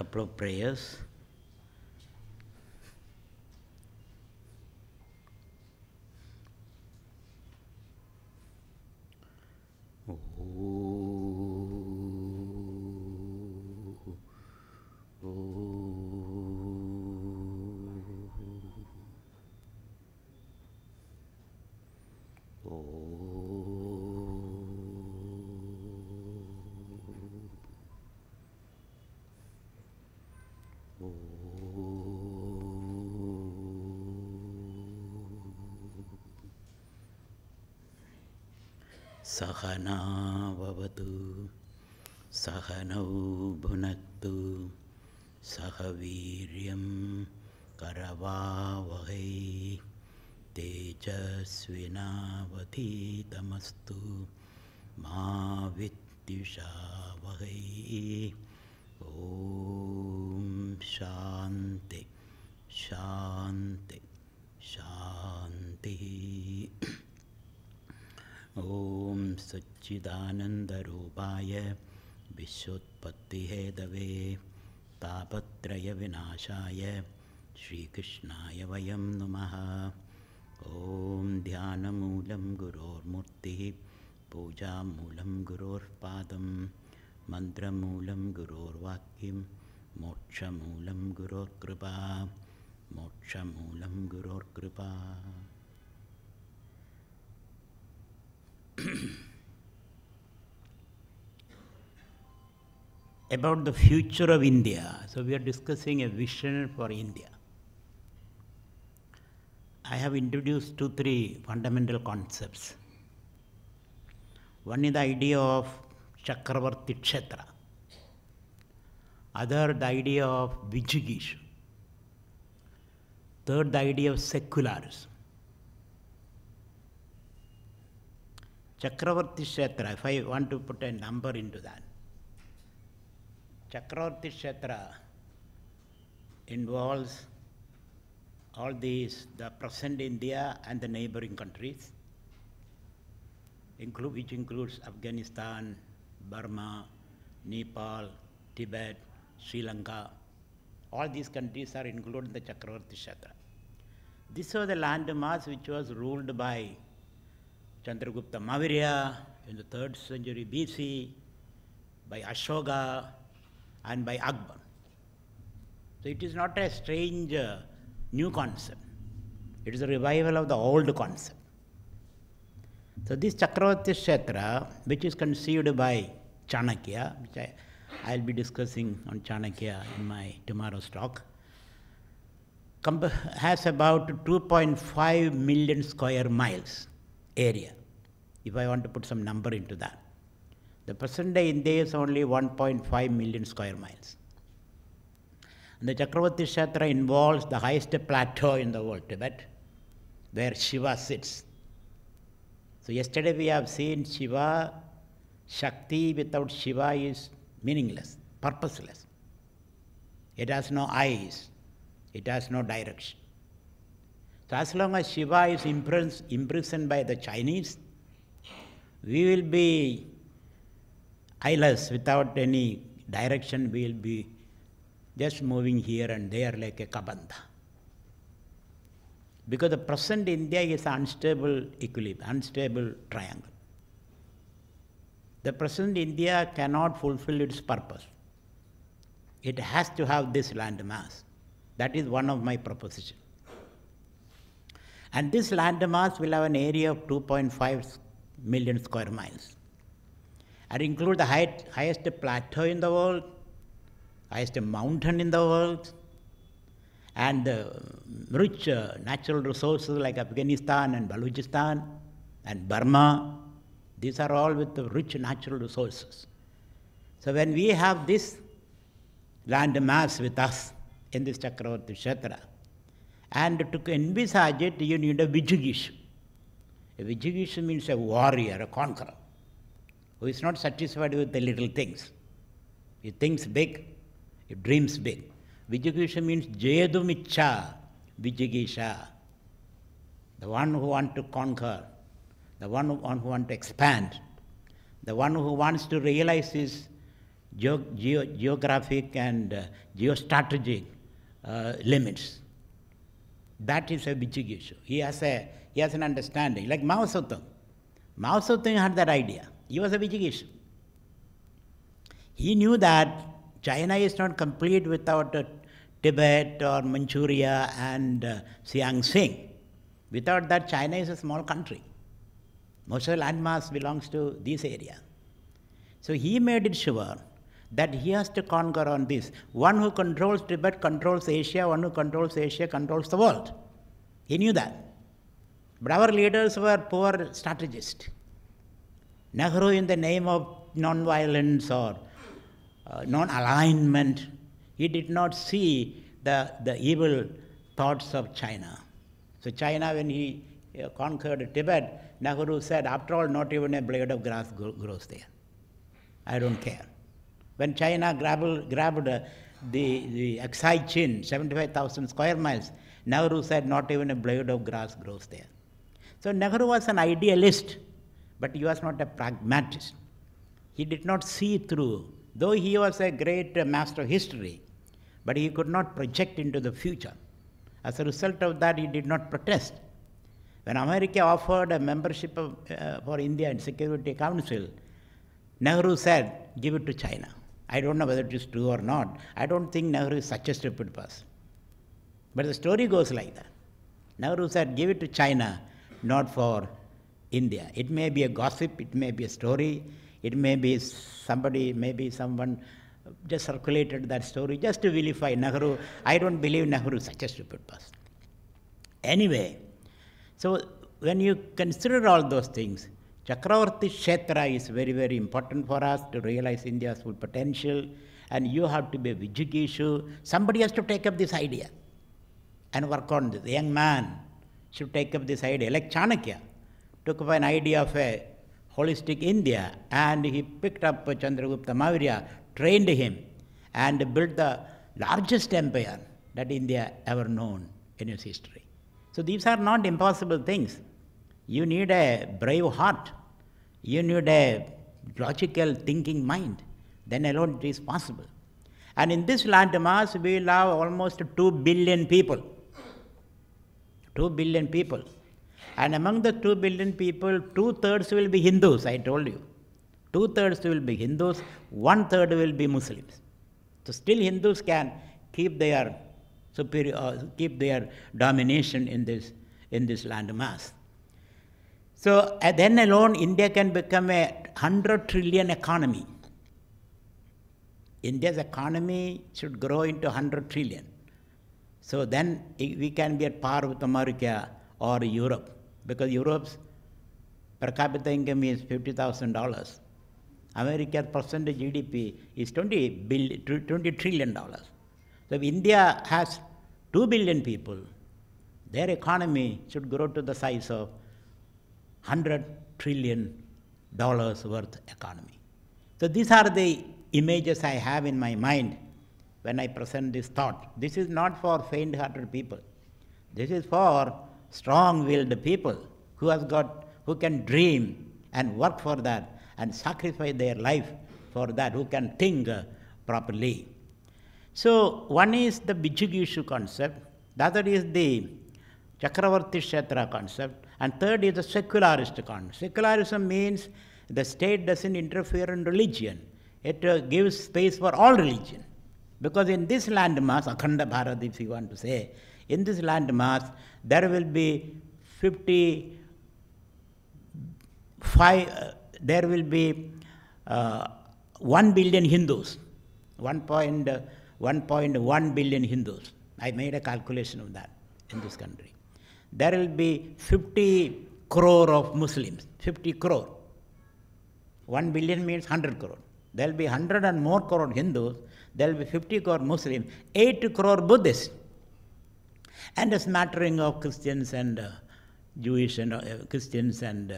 couple of prayers. Sahana vavatu, sahanau bhunaktu, sahaviryam karavavahai, tejasvinavadhitamastu, ma vidyushavahai. Om Shanti, Shanti, Shanti. Om Satchidananda Rupaya Vishwotpatti Hedave Tapatraya Vinashaya Shri Krishnaya Vayam Namaha. Om Dhyana Moolam Guror Murti Puja Moolam Guror Padam Mantra Moolam Guror Vakyam Moksha Moolam Guror Kripa Moksha Moolam Guror Kripa. About the future of India. So we are discussing a vision for India. I have introduced 2-3 fundamental concepts. One is the idea of Chakravarti Kshetra. Other, the idea of Vijigisha. Third, the idea of secularism. Chakravarti Kshetra, if I want to put a number into that. Chakravarti Kshetra involves all these, the present India and the neighboring countries, which includes Afghanistan, Burma, Nepal, Tibet, Sri Lanka. All these countries are included in the Chakravarti Kshetra. This was the landmass which was ruled by Chandragupta Maurya in the 3rd century BC, by Ashoka and by Akbar. So it is not a strange new concept. It is a revival of the old concept. So this Chakravarti Kshetra, which is conceived by Chanakya, which I will be discussing on Chanakya in my tomorrow's talk, has about 2.5 million square miles area, if I want to put some number into that. The present day India is only 1.5 million square miles. And the Chakravarti Kshetra involves the highest plateau in the world, Tibet, where Shiva sits. So yesterday we have seen Shiva, Shakti without Shiva is meaningless, purposeless. It has no eyes, it has no direction. So as long as Shiva is imprisoned by the Chinese, we will be eyeless, without any direction. We will be just moving here and there like a kabandha. Because the present India is unstable equilibrium, unstable triangle. The present India cannot fulfill its purpose. It has to have this land mass. That is one of my propositions. And this land mass will have an area of 2.5 million square miles. And include the highest plateau in the world, highest mountain in the world, and the rich natural resources like Afghanistan and Balochistan and Burma. These are all with the rich natural resources. So when we have this land mass with us in this Chakravarti Kshetra, and to envisage it, you need a Vijigisha. A Vijigisha means a warrior, a conqueror, who is not satisfied with the little things. He thinks big, he dreams big. Vijigisha means Jedumicha Vijigisha. The one who wants to conquer, the one who wants to expand, the one who wants to realize his geographic and geostrategic limits. That is a big issue. He has an understanding, like Mao Zedong. Mao Zedong had that idea. He was a big issue. He knew that China is not complete without Tibet or Manchuria and Xiangxing. Without that, China is a small country. Most of the landmass belongs to this area. So he made it sure that he has to conquer on this. One who controls Tibet controls Asia, one who controls Asia controls the world. He knew that. But our leaders were poor strategists. Nehru, in the name of non-violence or non-alignment, he did not see the evil thoughts of China. So China, when he conquered Tibet, Nehru said, after all, not even a blade of grass grows there. I don't care. When China grabbed the Aksai Chin, 75,000 square miles, Nehru said, not even a blade of grass grows there. So Nehru was an idealist, but he was not a pragmatist. He did not see through. Though he was a great master of history, but he could not project into the future. As a result of that, he did not protest. When America offered a membership for India in Security Council, Nehru said, give it to China. I don't know whether it is true or not. I don't think Nehru is such a stupid person. But the story goes like that. Nehru said, give it to China, not for India. It may be a gossip, it may be a story, it may be somebody, maybe someone just circulated that story just to vilify Nehru. I don't believe Nehru is such a stupid person. Anyway, so when you consider all those things, Chakravarti Kshetra is very, very important for us to realize India's full potential, and you have to be a Vijigishu. Somebody has to take up this idea and work on this. The young man should take up this idea, like Chanakya took up an idea of a holistic India, and he picked up Chandragupta Maurya, trained him, and built the largest empire that India ever known in its history. So these are not impossible things. You need a brave heart. You need a logical thinking mind. Then alone it is possible. And in this landmass, we will have almost 2 billion people. 2 billion people. And among the 2 billion people, 2/3 will be Hindus, I told you. 2/3 will be Hindus, 1/3 will be Muslims. So still Hindus can keep their keep their domination in this landmass. So then alone, India can become a 100 trillion economy. India's economy should grow into 100 trillion. So then we can be at par with America or Europe, because Europe's per capita income is $50,000. America's percentage GDP is $20 trillion. So if India has 2 billion people, their economy should grow to the size of $100 trillion worth economy. So these are the images I have in my mind when I present this thought. This is not for faint-hearted people. This is for strong-willed people who can dream and work for that and sacrifice their life for that, who can think properly. So one is the Vijigishu concept, the other is the Chakravarti Kshetra concept, and third is the secularist concept. Secularism means the state doesn't interfere in religion. It gives space for all religion. Because in this landmass, Akhanda Bharat, if you want to say, in this landmass, there will be 1 billion Hindus, 1.1 billion Hindus. I made a calculation of that in this country. There will be 50 crore of Muslims, 50 crore. 1 billion means 100 crore. There will be 100 and more crore Hindus, there will be 50 crore Muslims, 8 crore Buddhists, and a smattering of Christians and Jewish and Christians and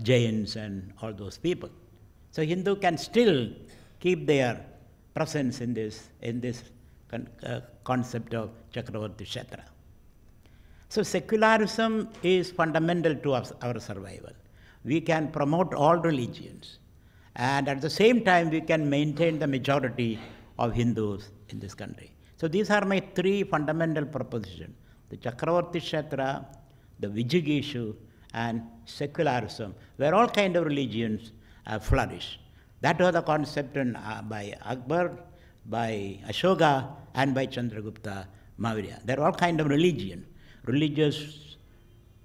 Jains and all those people. So Hindu can still keep their presence in this concept of Chakravarti Kshetra. So secularism is fundamental to our survival. We can promote all religions, and at the same time we can maintain the majority of Hindus in this country. So these are my three fundamental propositions: the Chakravarti Kshetra, the Vijigishu, and secularism, where all kind of religions flourish. That was the concept by Akbar, by Ashoka, and by Chandragupta Maurya. There are all kind of religious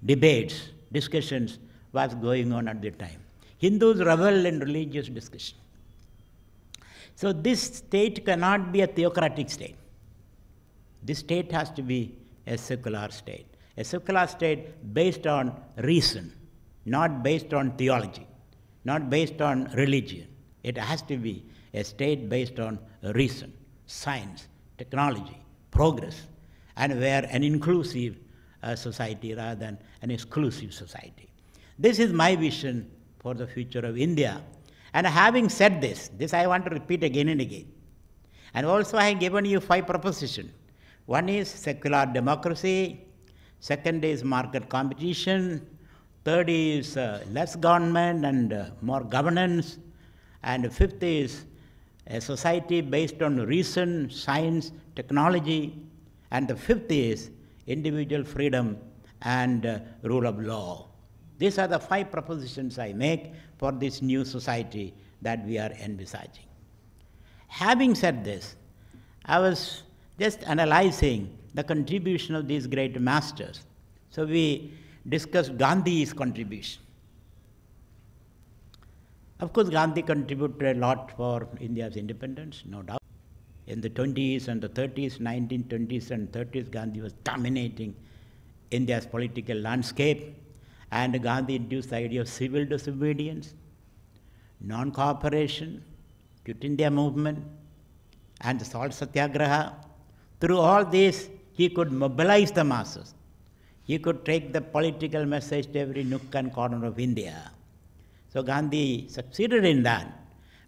debates, discussions was going on at the time. Hindus revel in religious discussion. So this state cannot be a theocratic state. This state has to be a secular state. A secular state based on reason, not based on theology, not based on religion. It has to be a state based on reason, science, technology, progress, and where an inclusive society rather than an exclusive society. This is my vision for the future of India. And having said this I want to repeat again and again. And also I have given you 5 propositions. One is secular democracy, second is market competition, third is less government and more governance, and fifth is a society based on reason, science, technology, and the fifth is individual freedom and rule of law. These are the 5 propositions I make for this new society that we are envisaging. Having said this, I was just analyzing the contribution of these great masters. So we discussed Gandhi's contribution. Of course, Gandhi contributed a lot for India's independence, no doubt. In the 20s and the 30s, 1920s and 30s, Gandhi was dominating India's political landscape. And Gandhi introduced the idea of civil disobedience, non-cooperation, Quit India movement, and the salt satyagraha. Through all this, he could mobilize the masses. He could take the political message to every nook and corner of India. So Gandhi succeeded in that.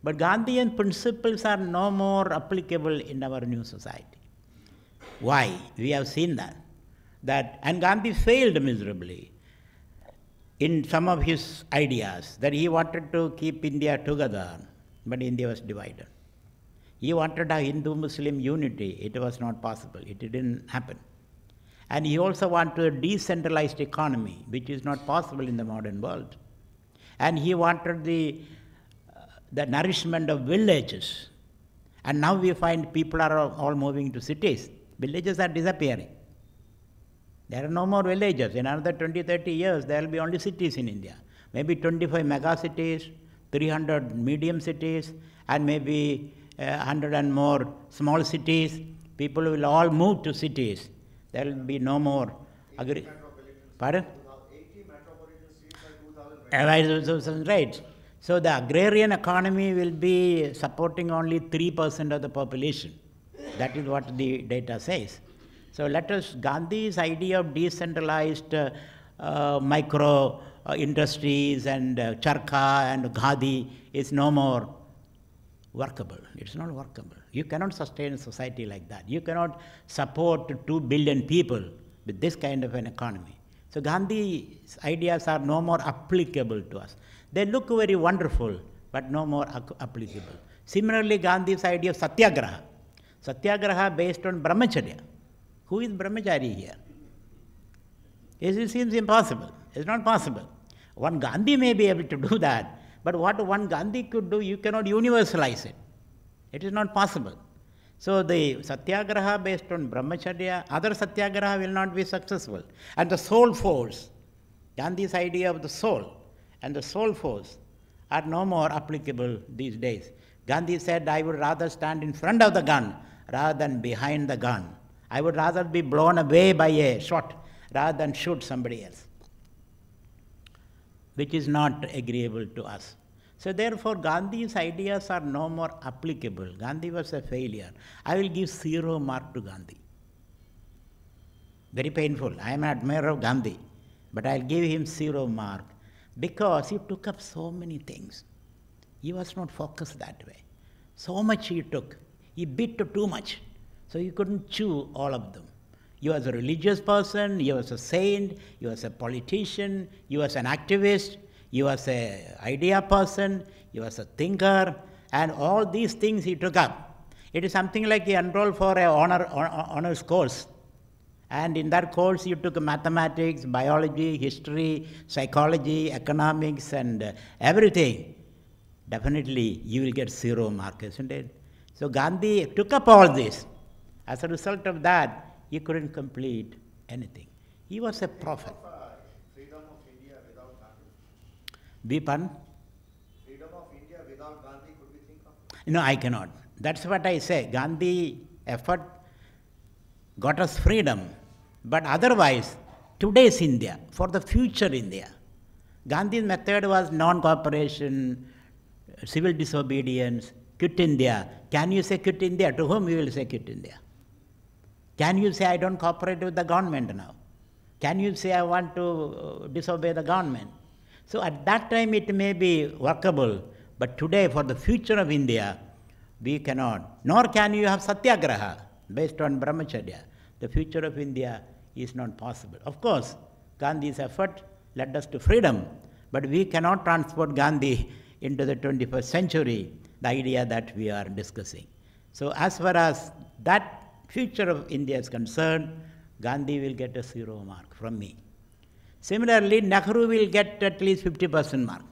But Gandhian principles are no more applicable in our new society. Why? We have seen that. And Gandhi failed miserably in some of his ideas, that he wanted to keep India together, but India was divided. He wanted a Hindu-Muslim unity. It was not possible. It didn't happen. And he also wanted a decentralized economy, which is not possible in the modern world. And he wanted the nourishment of villages. And now we find people are all moving to cities. Villages are disappearing. There are no more villages. In another 20, 30 years, there will be only cities in India. Maybe 25 mega cities, 300 medium cities, and maybe 100 and more small cities. People will all move to cities. There will be no more. Pardon? 80 metropolitan cities by 2020. Right. So the agrarian economy will be supporting only 3% of the population. That is what the data says. So Gandhi's idea of decentralized micro industries and charkha and khadi is no more workable. It's not workable. You cannot sustain a society like that. You cannot support 2 billion people with this kind of an economy. So Gandhi's ideas are no more applicable to us. They look very wonderful, but no more applicable. Similarly, Gandhi's idea of satyagraha. Satyagraha based on brahmacharya. Who is brahmachari here? It seems impossible. It's not possible. One Gandhi may be able to do that, but what one Gandhi could do, you cannot universalize it. It is not possible. So the satyagraha based on brahmacharya, other satyagraha will not be successful. And the soul force, Gandhi's idea of the soul and the soul force are no more applicable these days. Gandhi said, I would rather stand in front of the gun rather than behind the gun. I would rather be blown away by a shot rather than shoot somebody else, which is not agreeable to us. So therefore, Gandhi's ideas are no more applicable. Gandhi was a failure. I will give 0 mark to Gandhi. Very painful. I am an admirer of Gandhi, but I will give him 0 mark because he took up so many things. He was not focused that way. So much he took. He bit too much. So he couldn't chew all of them. He was a religious person, he was a saint, he was a politician, he was an activist, He was an idea person, he was a thinker, and all these things he took up. It is something like he enrolled for an honors course. And in that course you took mathematics, biology, history, psychology, economics, and everything. Definitely you will get 0 mark, isn't it? So Gandhi took up all this. As a result of that, he couldn't complete anything. He was a prophet. Freedom of India without Gandhi? Pardon? Freedom of India without Gandhi, could we think of? No, I cannot. That's what I say. Gandhi effort got us freedom. But otherwise, today's India, for the future India, Gandhi's method was non-cooperation, civil disobedience, quit India. Can you say quit India? To whom you will say quit India? Can you say I don't cooperate with the government now? Can you say I want to disobey the government? So at that time it may be workable, but today for the future of India, we cannot. Nor can you have satyagraha based on brahmacharya. The future of India is not possible. Of course, Gandhi's effort led us to freedom, but we cannot transport Gandhi into the 21st century, the idea that we are discussing. So as far as that future of India is concerned, Gandhi will get a 0 mark from me. Similarly, Nehru will get at least 50% mark,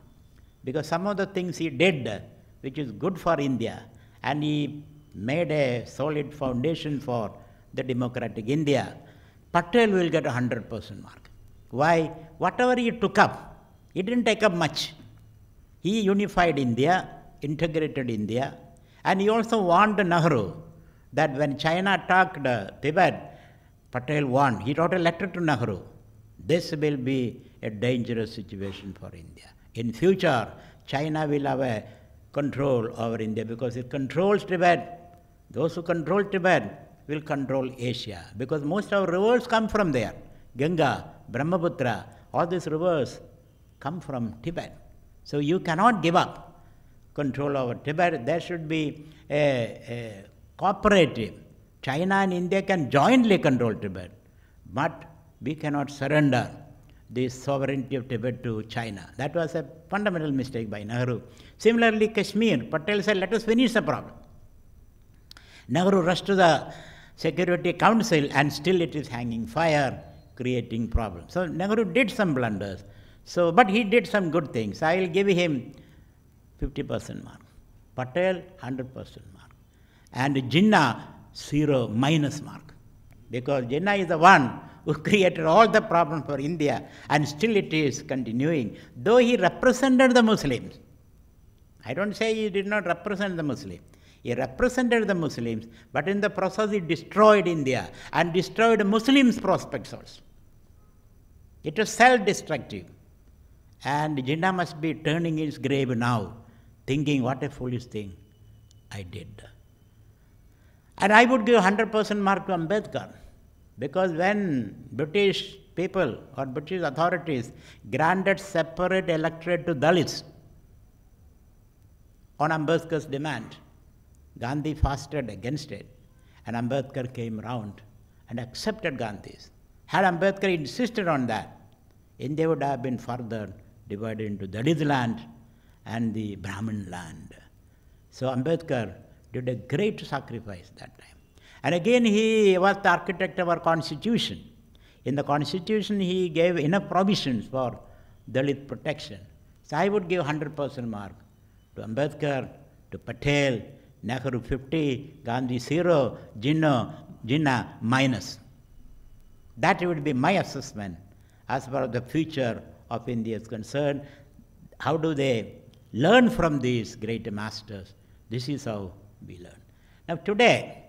because some of the things he did, which is good for India, and he made a solid foundation for the democratic India. Patel will get 100% mark. Why? Whatever he took up, he didn't take up much. He unified India, integrated India, and he also warned Nehru that when China attacked Tibet, Patel warned. He wrote a letter to Nehru. This will be a dangerous situation for India. In future, China will have a control over India because it controls Tibet. Those who control Tibet will control Asia, because most of our rivers come from there. Ganga, Brahmaputra, all these rivers come from Tibet. So you cannot give up control over Tibet. There should be a cooperative. China and India can jointly control Tibet, but we cannot surrender the sovereignty of Tibet to China. That was a fundamental mistake by Nehru. Similarly, Kashmir, Patel said, let us finish the problem. Nehru rushed to the Security Council, and still it is hanging fire, creating problems. So Nehru did some blunders, but he did some good things. I will give him 50% mark. Patel, 100% mark. And Jinnah, 0 minus mark. Because Jinnah is the one who created all the problems for India, and still it is continuing. Though he represented the Muslims. I don't say he did not represent the Muslims. He represented the Muslims, but in the process he destroyed India and destroyed Muslims' prospects also. It was self-destructive. And Jinnah must be turning his grave now, thinking what a foolish thing I did. And I would give 100% mark to Ambedkar, because when British people or British authorities granted separate electorate to Dalits on Ambedkar's demand, Gandhi fasted against it, and Ambedkar came round and accepted Gandhi's. Had Ambedkar insisted on that, India would have been further divided into Dalit land and the Brahmin land. So Ambedkar did a great sacrifice that time. And again, he was the architect of our constitution. In the constitution, he gave enough provisions for Dalit protection. So I would give 100% mark to Ambedkar, to Patel, Nehru 50, Gandhi 0, Jinnah minus. That would be my assessment as far as the future of India is concerned. How do they learn from these great masters? This is how we learn. Now today,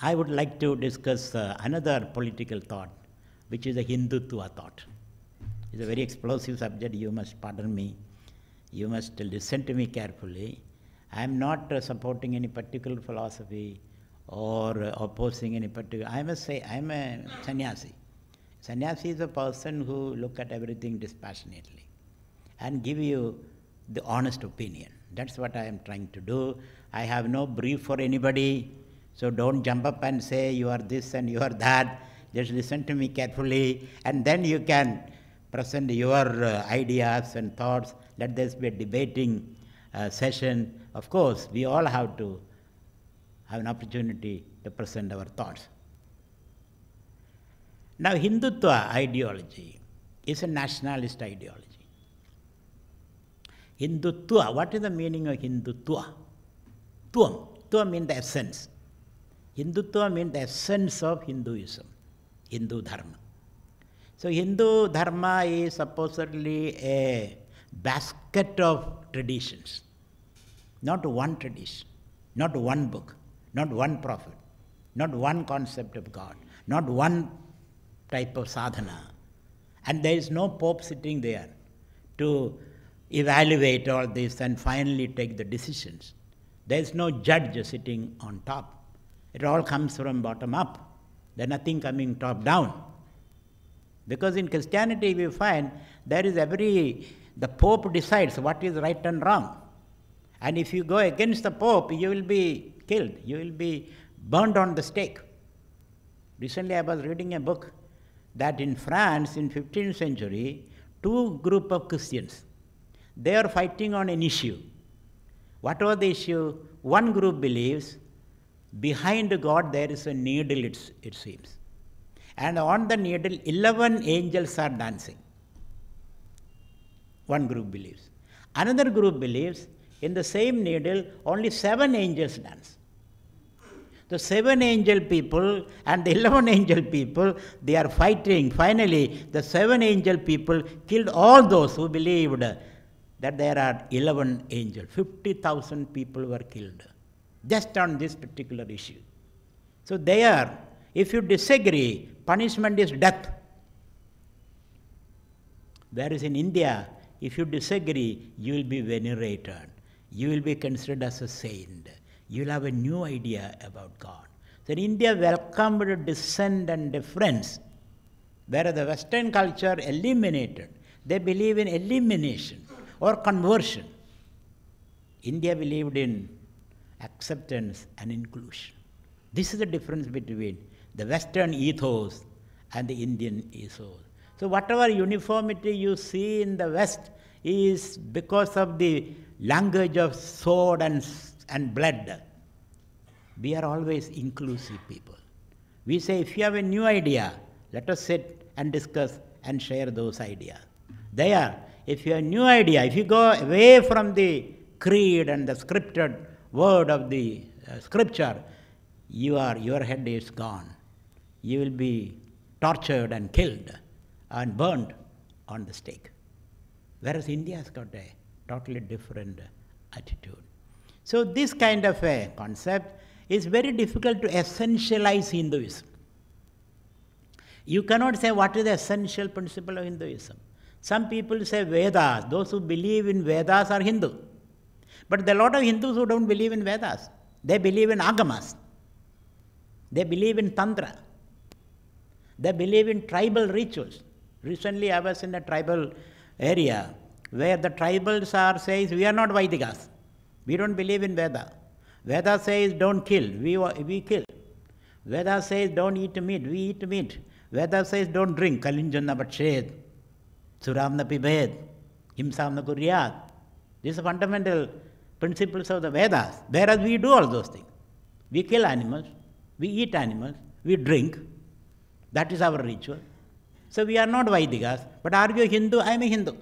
I would like to discuss another political thought, which is a Hindutva thought. It's a very explosive subject. You must pardon me. You must listen to me carefully. I am not supporting any particular philosophy or opposing any particular. I must say I am a sannyasi. Sannyasi is a person who look at everything dispassionately and give you the honest opinion. That's what I am trying to do. I have no brief for anybody, so don't jump up and say you are this and you are that. Just listen to me carefully, and then you can present your ideas and thoughts. Let this be a debating session. Of course, we all have to have an opportunity to present our thoughts. Now, Hindutva ideology is a nationalist ideology. Hindutva, what is the meaning of Hindutva? Tva means the essence. Hindutva means the essence of Hinduism, Hindu Dharma. So Hindu Dharma is supposedly a basket of traditions, not one tradition, not one book, not one prophet, not one concept of God, not one type of sadhana. And there is no pope sitting there to evaluate all this and finally take the decisions. There is no judge sitting on top. It all comes from bottom up. There is nothing coming top down. Because in Christianity we find there is the Pope decides what is right and wrong. And if you go against the Pope, you will be killed. You will be burned on the stake. Recently I was reading a book that in France in 15th century, two groups of Christians, they are fighting on an issue. What was the issue? One group believes behind God there is a needle, it seems. And on the needle, 11 angels are dancing. One group believes. Another group believes in the same needle, only 7 angels dance. The 7 angel people and the 11 angel people, they are fighting. Finally, the 7 angel people killed all those who believed that there are 11 angels. 50,000 people were killed just on this particular issue. So there, if you disagree, punishment is death. Whereas in India, if you disagree, you will be venerated. You will be considered as a saint. You will have a new idea about God. So in India welcomed dissent and difference, whereas the Western culture eliminated. They believe in elimination or conversion. India believed in acceptance and inclusion. This is the difference between the Western ethos and the Indian ethos. So whatever uniformity you see in the West is because of the language of sword and blood. We are always inclusive people. We say, if you have a new idea, let us sit and discuss and share those ideas. There, if you have a new idea, if you go away from the creed and the scripted word of the scripture, your head is gone. You will be tortured and killed and burned on the stake. Whereas India has got a totally different attitude. So this kind of a concept is very difficult to essentialize Hinduism. You cannot say what is the essential principle of Hinduism. Some people say Vedas. Those who believe in Vedas are Hindu. But there are a lot of Hindus who don't believe in Vedas. They believe in Agamas. They believe in Tantra. They believe in tribal rituals. Recently I was in a tribal area where the tribals says, we are not Vaidikas. We don't believe in Veda. Veda says don't kill. We kill. Veda says don't eat meat. We eat meat. Veda says don't drink. Kalinjanna Bhatshed. Suramna Pibhed. Himsamna Kuryat. These are fundamental principles of the Vedas. Whereas we do all those things. We kill animals. We eat animals. We drink. That is our ritual. So we are not Vaidikas. But are you a Hindu? I am a Hindu.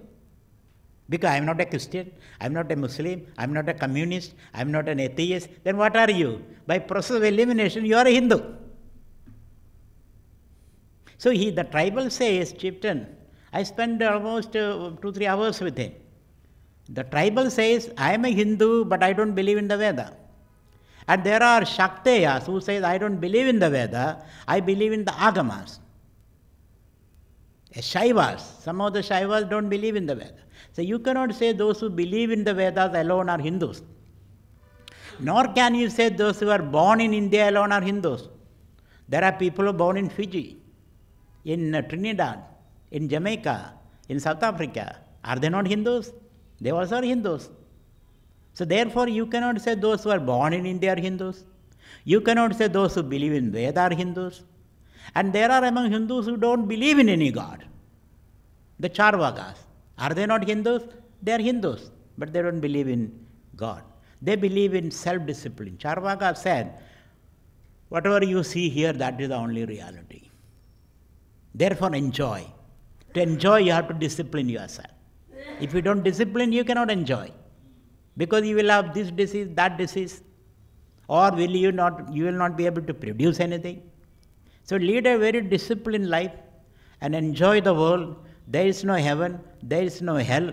Because I am not a Christian, I am not a Muslim, I am not a communist, I am not an atheist. Then what are you? By process of elimination, you are a Hindu. So the tribal says, chieftain, I spent almost 2-3 hours with him. The tribal says, I am a Hindu, but I don't believe in the Veda. And there are Shakteyas who says, I don't believe in the Veda, I believe in the Agamas. Shaivas, some of the Shaivas don't believe in the Veda. So you cannot say those who believe in the Vedas alone are Hindus. Nor can you say those who are born in India alone are Hindus. There are people who are born in Fiji, in Trinidad, in Jamaica, in South Africa. Are they not Hindus? They also are Hindus. So therefore you cannot say those who are born in India are Hindus. You cannot say those who believe in Veda are Hindus. And there are among Hindus who don't believe in any God. The Charvakas. Are they not Hindus? They are Hindus, but they don't believe in God. They believe in self-discipline. Charvaka said, whatever you see here, that is the only reality. Therefore, enjoy. To enjoy, you have to discipline yourself. If you don't discipline, you cannot enjoy. Because you will have this disease, that disease, or you will not be able to produce anything. So lead a very disciplined life and enjoy the world. There is no heaven, there is no hell,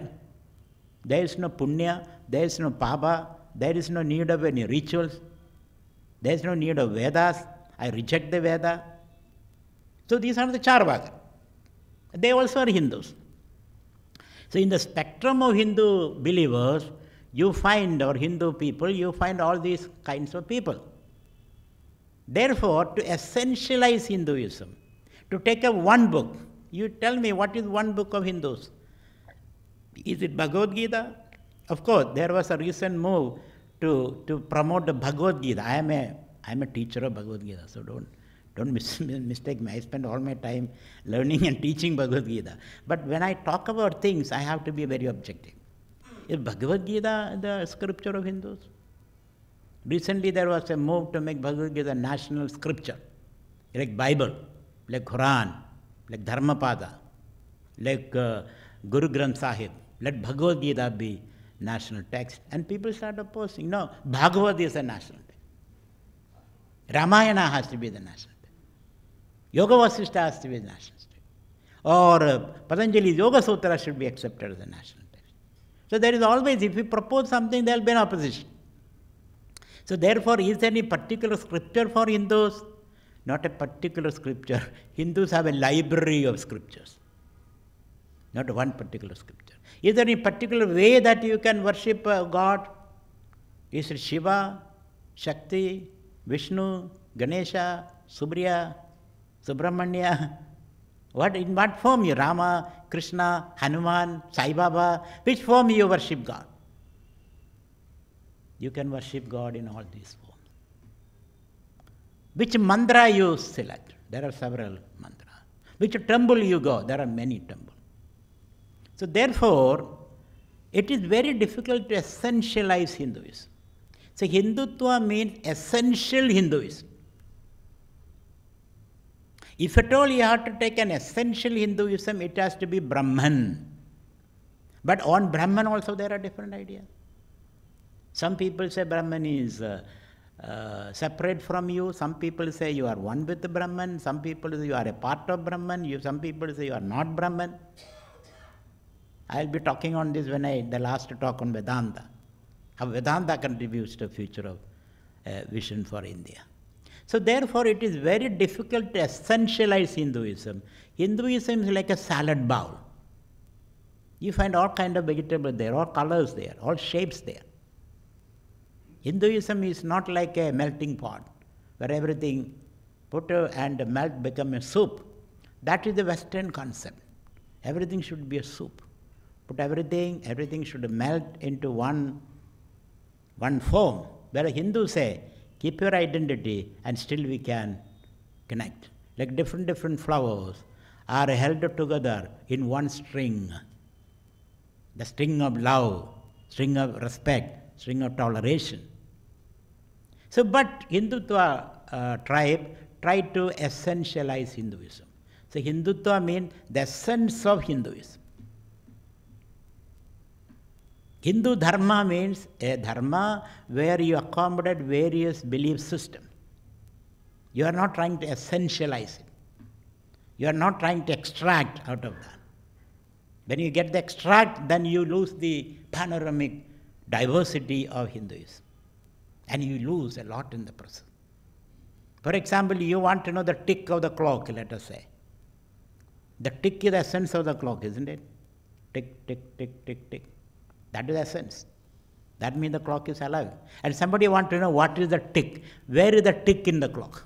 there is no punya, there is no papa, there is no need of any rituals, there is no need of Vedas. I reject the Veda. So these are the Charvaka. They also are Hindus. So in the spectrum of Hindu believers, you find, or Hindu people, you find all these kinds of people. Therefore, to essentialize Hinduism, to take up one book, you tell me what is one book of Hindus? Is it Bhagavad Gita? Of course, there was a recent move to promote the Bhagavad Gita. I am a teacher of Bhagavad Gita, so don't mistake me. I spend all my time learning and teaching Bhagavad Gita. But when I talk about things, I have to be very objective. Is Bhagavad Gita the scripture of Hindus? Recently there was a move to make Bhagavad Gita national scripture, like Bible, like Quran, like Dharmapada, like Guru Granth Sahib. Let Bhagavad Gita be national text. And people start opposing. No, Bhagavad is a national text. Ramayana has to be the national text. Yoga Vasishtha has to be the national text. Or Patanjali's Yoga Sutra should be accepted as a national text. So there is always, if you propose something, there will be an opposition. So therefore, is there any particular scripture for Hindus? Not a particular scripture. Hindus have a library of scriptures. Not one particular scripture. Is there any particular way that you can worship God? Is it Shiva, Shakti, Vishnu, Ganesha, Subriya, Subramanya? In what form you? Rama, Krishna, Hanuman, Sai Baba? Which form you worship God? You can worship God in all these forms. Which mantra you select? There are several mantras. Which temple you go? There are many temples. So therefore, it is very difficult to essentialize Hinduism. So Hindutva means essential Hinduism. If at all you have to take an essential Hinduism, it has to be Brahman. But on Brahman also there are different ideas. Some people say Brahman is separate from you. Some people say you are one with the Brahman. Some people say you are a part of Brahman. Some people say you are not Brahman. I will be talking on this the last talk on Vedanta. How Vedanta contributes to the future of vision for India. So therefore it is very difficult to essentialize Hinduism. Hinduism is like a salad bowl. You find all kinds of vegetables there, all colors there, all shapes there. Hinduism is not like a melting pot where everything put and melt become a soup. That is the Western concept. Everything should be a soup. Put everything should melt into one form. Where Hindus say, keep your identity and still we can connect. Like different flowers are held together in one string. The string of love, string of respect, string of toleration. So, but Hindutva tribe tried to essentialize Hinduism. So Hindutva means the essence of Hinduism. Hindu dharma means a dharma where you accommodate various belief systems. You are not trying to essentialize it. You are not trying to extract out of that. When you get the extract, then you lose the panoramic diversity of Hinduism. And you lose a lot in the process. For example, you want to know the tick of the clock, let us say. The tick is the essence of the clock, isn't it? Tick, tick, tick, tick, tick. That is the essence. That means the clock is alive. And somebody wants to know what is the tick. Where is the tick in the clock?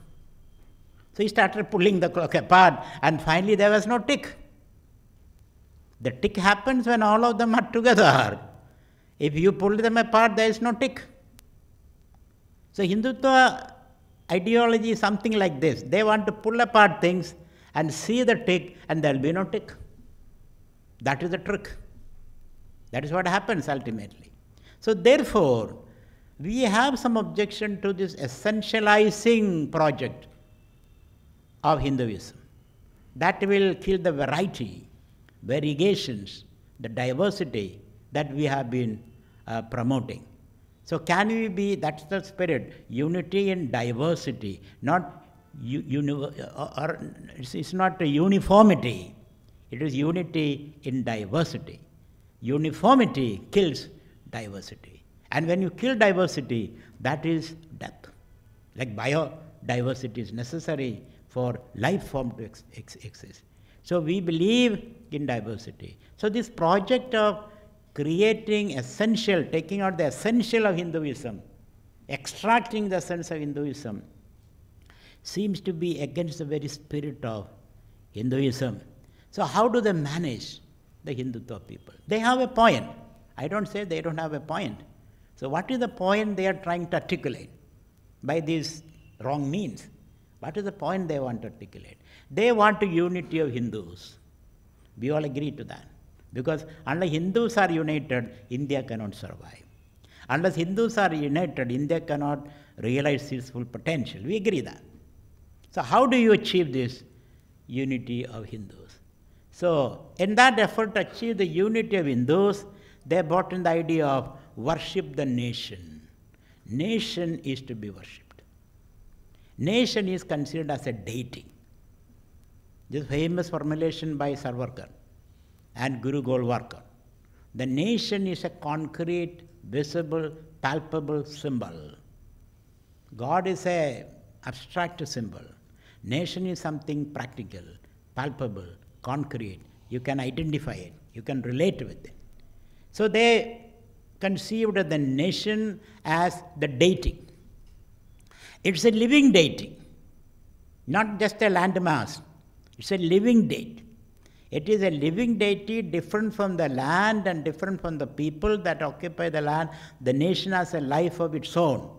So he started pulling the clock apart and finally there was no tick. The tick happens when all of them are together. If you pull them apart, there is no tick. So Hindutva ideology is something like this. They want to pull apart things and see the tick and there will be no tick. That is the trick. That is what happens ultimately. So therefore, we have some objection to this essentializing project of Hinduism. That will kill the variety, variegations, the diversity that we have been promoting. So can we be, that's the spirit, unity in diversity, not it's not a uniformity, it is unity in diversity. Uniformity kills diversity. And when you kill diversity, that is death. Like biodiversity is necessary for life form to exist. So we believe in diversity. So this project of creating essential, taking out the essential of Hinduism, extracting the essence of Hinduism, seems to be against the very spirit of Hinduism. So how do they manage the Hindutva people? They have a point. I don't say they don't have a point. So what is the point they are trying to articulate by these wrong means? What is the point they want to articulate? They want a unity of Hindus. We all agree to that. Because unless Hindus are united, India cannot survive. Unless Hindus are united, India cannot realize its full potential. We agree that. So how do you achieve this unity of Hindus? So in that effort to achieve the unity of Hindus, they brought in the idea of worship the nation. Nation is to be worshipped. Nation is considered as a deity. This famous formulation by Sarvarkar and Guru Golwarkar. The nation is a concrete, visible, palpable symbol. God is an abstract symbol. Nation is something practical, palpable, concrete. You can identify it. You can relate with it. So they conceived the nation as the deity. It's a living deity, not just a landmass. It's a living deity. It is a living deity different from the land and different from the people that occupy the land. The nation has a life of its own.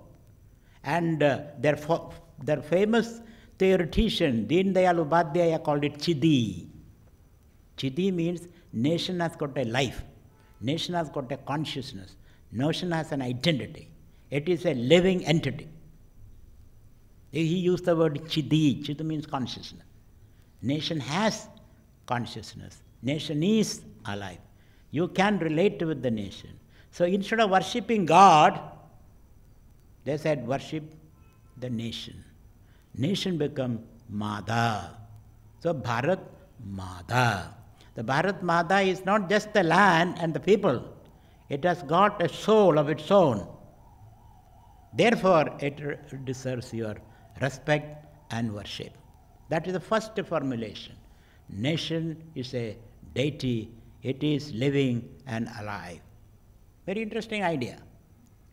And their famous theoretician, Deen Dayal Upadhyaya, called it Chidi. Chidi means nation has got a life. Nation has got a consciousness. Nation has an identity. It is a living entity. He used the word Chidi. Chidi means consciousness. Nation has consciousness. Nation is alive. You can relate with the nation. So instead of worshipping God, they said worship the nation. Nation become Mada. So Bharat Mada. The Bharat Mada is not just the land and the people. It has got a soul of its own. Therefore, it deserves your respect and worship. That is the first formulation. Nation is a deity. It is living and alive. Very interesting idea.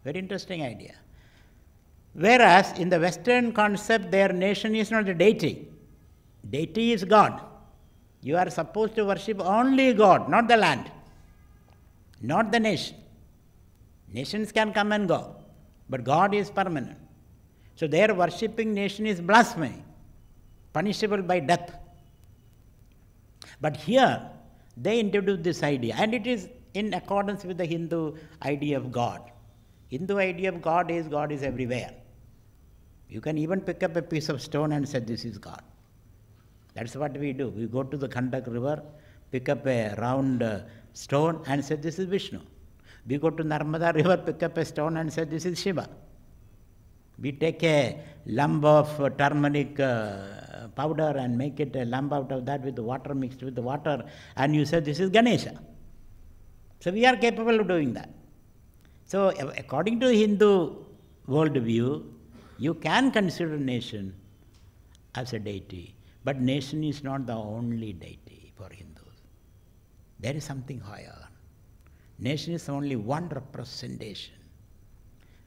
Very interesting idea. Whereas in the Western concept, their nation is not a deity. Deity is God. You are supposed to worship only God, not the land, not the nation. Nations can come and go, but God is permanent. So their worshipping nation is blasphemy, punishable by death. But here, they introduce this idea, and it is in accordance with the Hindu idea of God. Hindu idea of God is everywhere. You can even pick up a piece of stone and say, this is God. That's what we do. We go to the Kandak river, pick up a round stone and say, this is Vishnu. We go to Narmada river, pick up a stone and say, this is Shiva. We take a lump of turmeric powder and make it a lump out of that with the water mixed with the water, and you say, this is Ganesha. So we are capable of doing that. So according to the Hindu worldview, you can consider nation as a deity. But nation is not the only deity for Hindus. There is something higher. Nation is only one representation.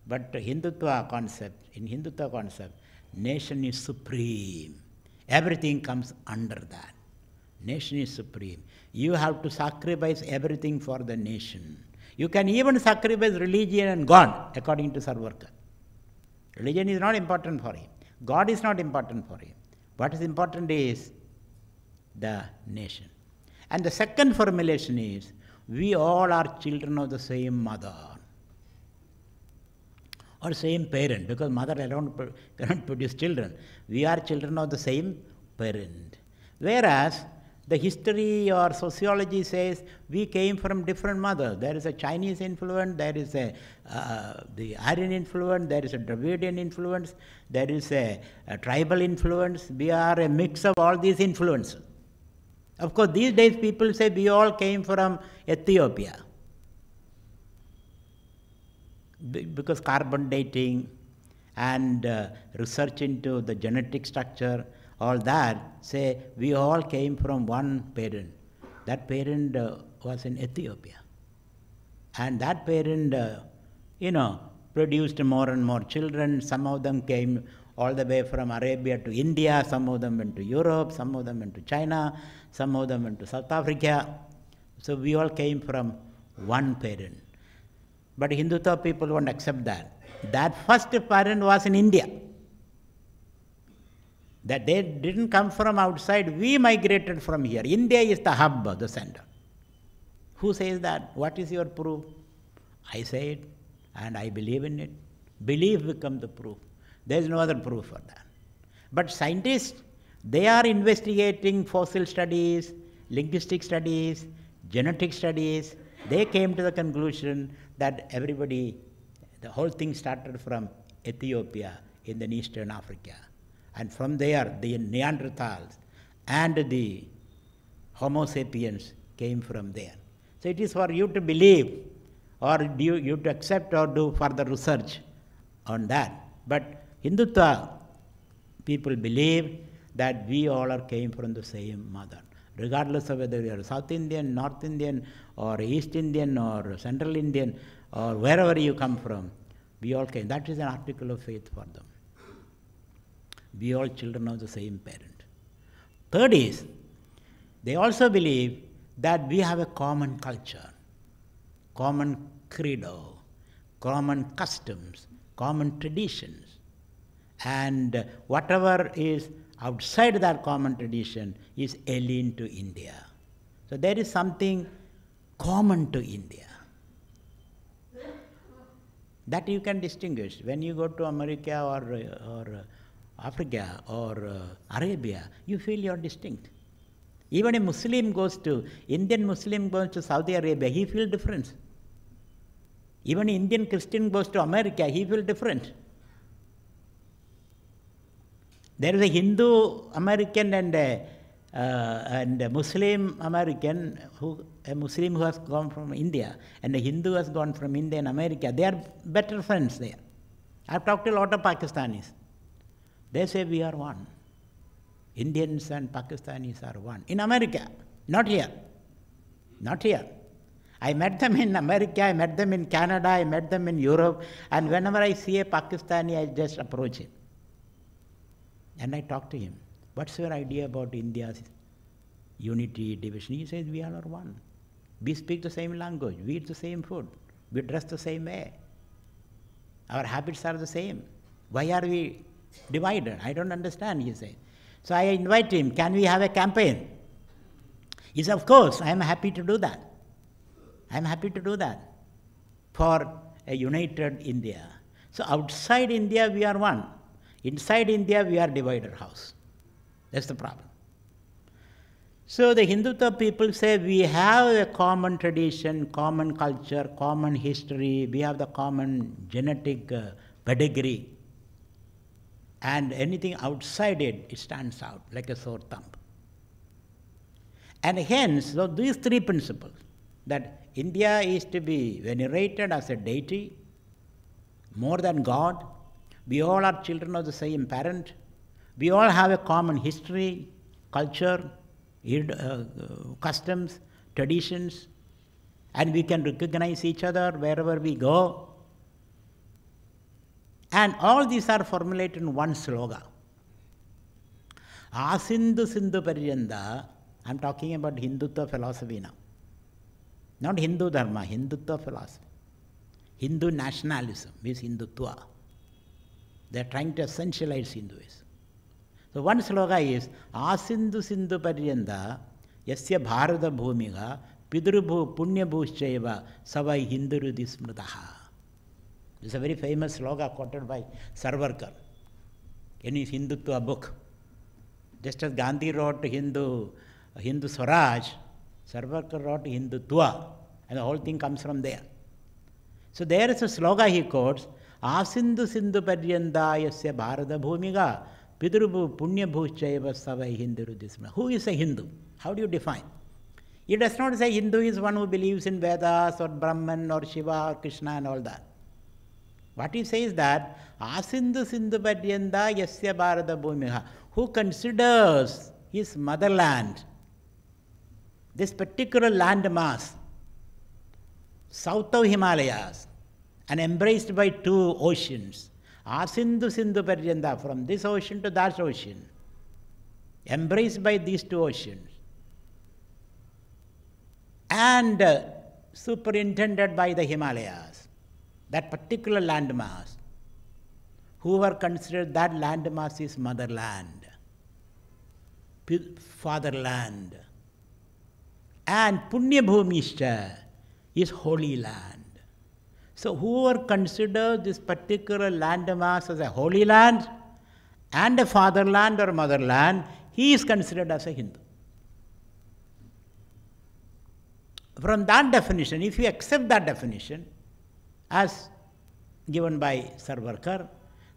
But in Hindutva concept, nation is supreme. Everything comes under that. Nation is supreme. You have to sacrifice everything for the nation. You can even sacrifice religion and God, according to Sarvarkar. Religion is not important for him. God is not important for him. What is important is the nation. And the second formulation is, we all are children of the same mother or same parent, because mother alone cannot produce children. We are children of the same parent. Whereas the history or sociology says we came from different mothers. There is a Chinese influence, there is the Aryan influence, there is a Dravidian influence, there is a tribal influence. We are a mix of all these influences. Of course, these days people say we all came from Ethiopia, because carbon dating and research into the genetic structure, all that, say we all came from one parent. That parent was in Ethiopia. And that parent, produced more and more children. Some of them came all the way from Arabia to India, some of them went to Europe, some of them went to China, some of them went to South Africa. So we all came from one parent. But Hindutva people won't accept that. That first parent was in India. That they didn't come from outside, we migrated from here. India is the hub, the center. Who says that? What is your proof? I say it, and I believe in it. Belief becomes the proof. There is no other proof for that. But scientists, they are investigating fossil studies, linguistic studies, genetic studies. They came to the conclusion that the whole thing started from Ethiopia in the Eastern Africa. And from there, the Neanderthals and the Homo sapiens came from there. So it is for you to believe, or you to accept or do further research on that. But Hindutva people believe that we all came from the same mother. Regardless of whether you are South Indian, North Indian, or East Indian, or Central Indian, or wherever you come from, we all came. That is an article of faith for them. We all children of the same parent. Third is, they also believe that we have a common culture, common credo, common customs, common traditions. And whatever is outside that common tradition is alien to India. So there is something common to India that you can distinguish. When you go to America or Africa or Arabia, you feel you are distinct. Even a Indian Muslim goes to Saudi Arabia, he feels different. Even an Indian Christian goes to America, he feels different. There is a Hindu American and a Muslim American, a Muslim who has gone from India, and a Hindu has gone from India and America. They are better friends there. I've talked to a lot of Pakistanis. They say we are one. Indians and Pakistanis are one. In America, not here. Not here. I met them in America, I met them in Canada, I met them in Europe, and whenever I see a Pakistani, I just approach him. And I talk to him. What's your idea about India's unity, division? He says, we all are one. We speak the same language, we eat the same food, we dress the same way. Our habits are the same. Why are we divided? I don't understand, he says. So I invite him, can we have a campaign? He says, of course, I am happy to do that. I am happy to do that for a united India. So outside India, we are one. Inside India, we are divided house. That's the problem. So the Hindutva people say we have a common tradition, common culture, common history, we have the common genetic pedigree. And anything outside it, it stands out like a sore thumb. And hence, so these three principles, that India is to be venerated as a deity, more than God, we all are children of the same parent, we all have a common history, culture, customs, traditions, and we can recognize each other wherever we go. And all these are formulated in one slogan. Asindu Sindhu Paryanda, I'm talking about Hindutva philosophy now. Not Hindu Dharma, Hindutva philosophy. Hindu nationalism is Hindutva. They are trying to essentialize Hinduism. So one slogan is, Asindu Sindhu Paryanda, Yasya Bharata Bhumiga Pidrubhu Punyabhushchaiva Savai Hindurudi Smritaha. This is a very famous sloga quoted by Sarvarkar in his Hindutva book. Just as Gandhi wrote Hindu Swaraj, Sarvarkar wrote Hindutva, and the whole thing comes from there. So there is a sloga he quotes, Asindu Sindhu Paryanda Yasya Bharata Bhumiga Pidrubu Punyabhushchaiva Savai Hindurudisma. Who is a Hindu? How do you define? It does not say Hindu is one who believes in Vedas or Brahman or Shiva or Krishna and all that. What he says that Asindu Sindhu Paryanda Yasya Bharata Bhumiga, who considers his motherland, this particular landmass, south of Himalayas, and embraced by two oceans, Asindu Sindhu Paryanda, from this ocean to that ocean, embraced by these two oceans, and superintended by the Himalayas, that particular landmass, whoever considered that landmass is motherland, fatherland, and Punya Bhumishcha is holy land. So whoever considers this particular landmass as a holy land and a fatherland or motherland, he is considered as a Hindu. From that definition, if you accept that definition as given by Sarvarkar,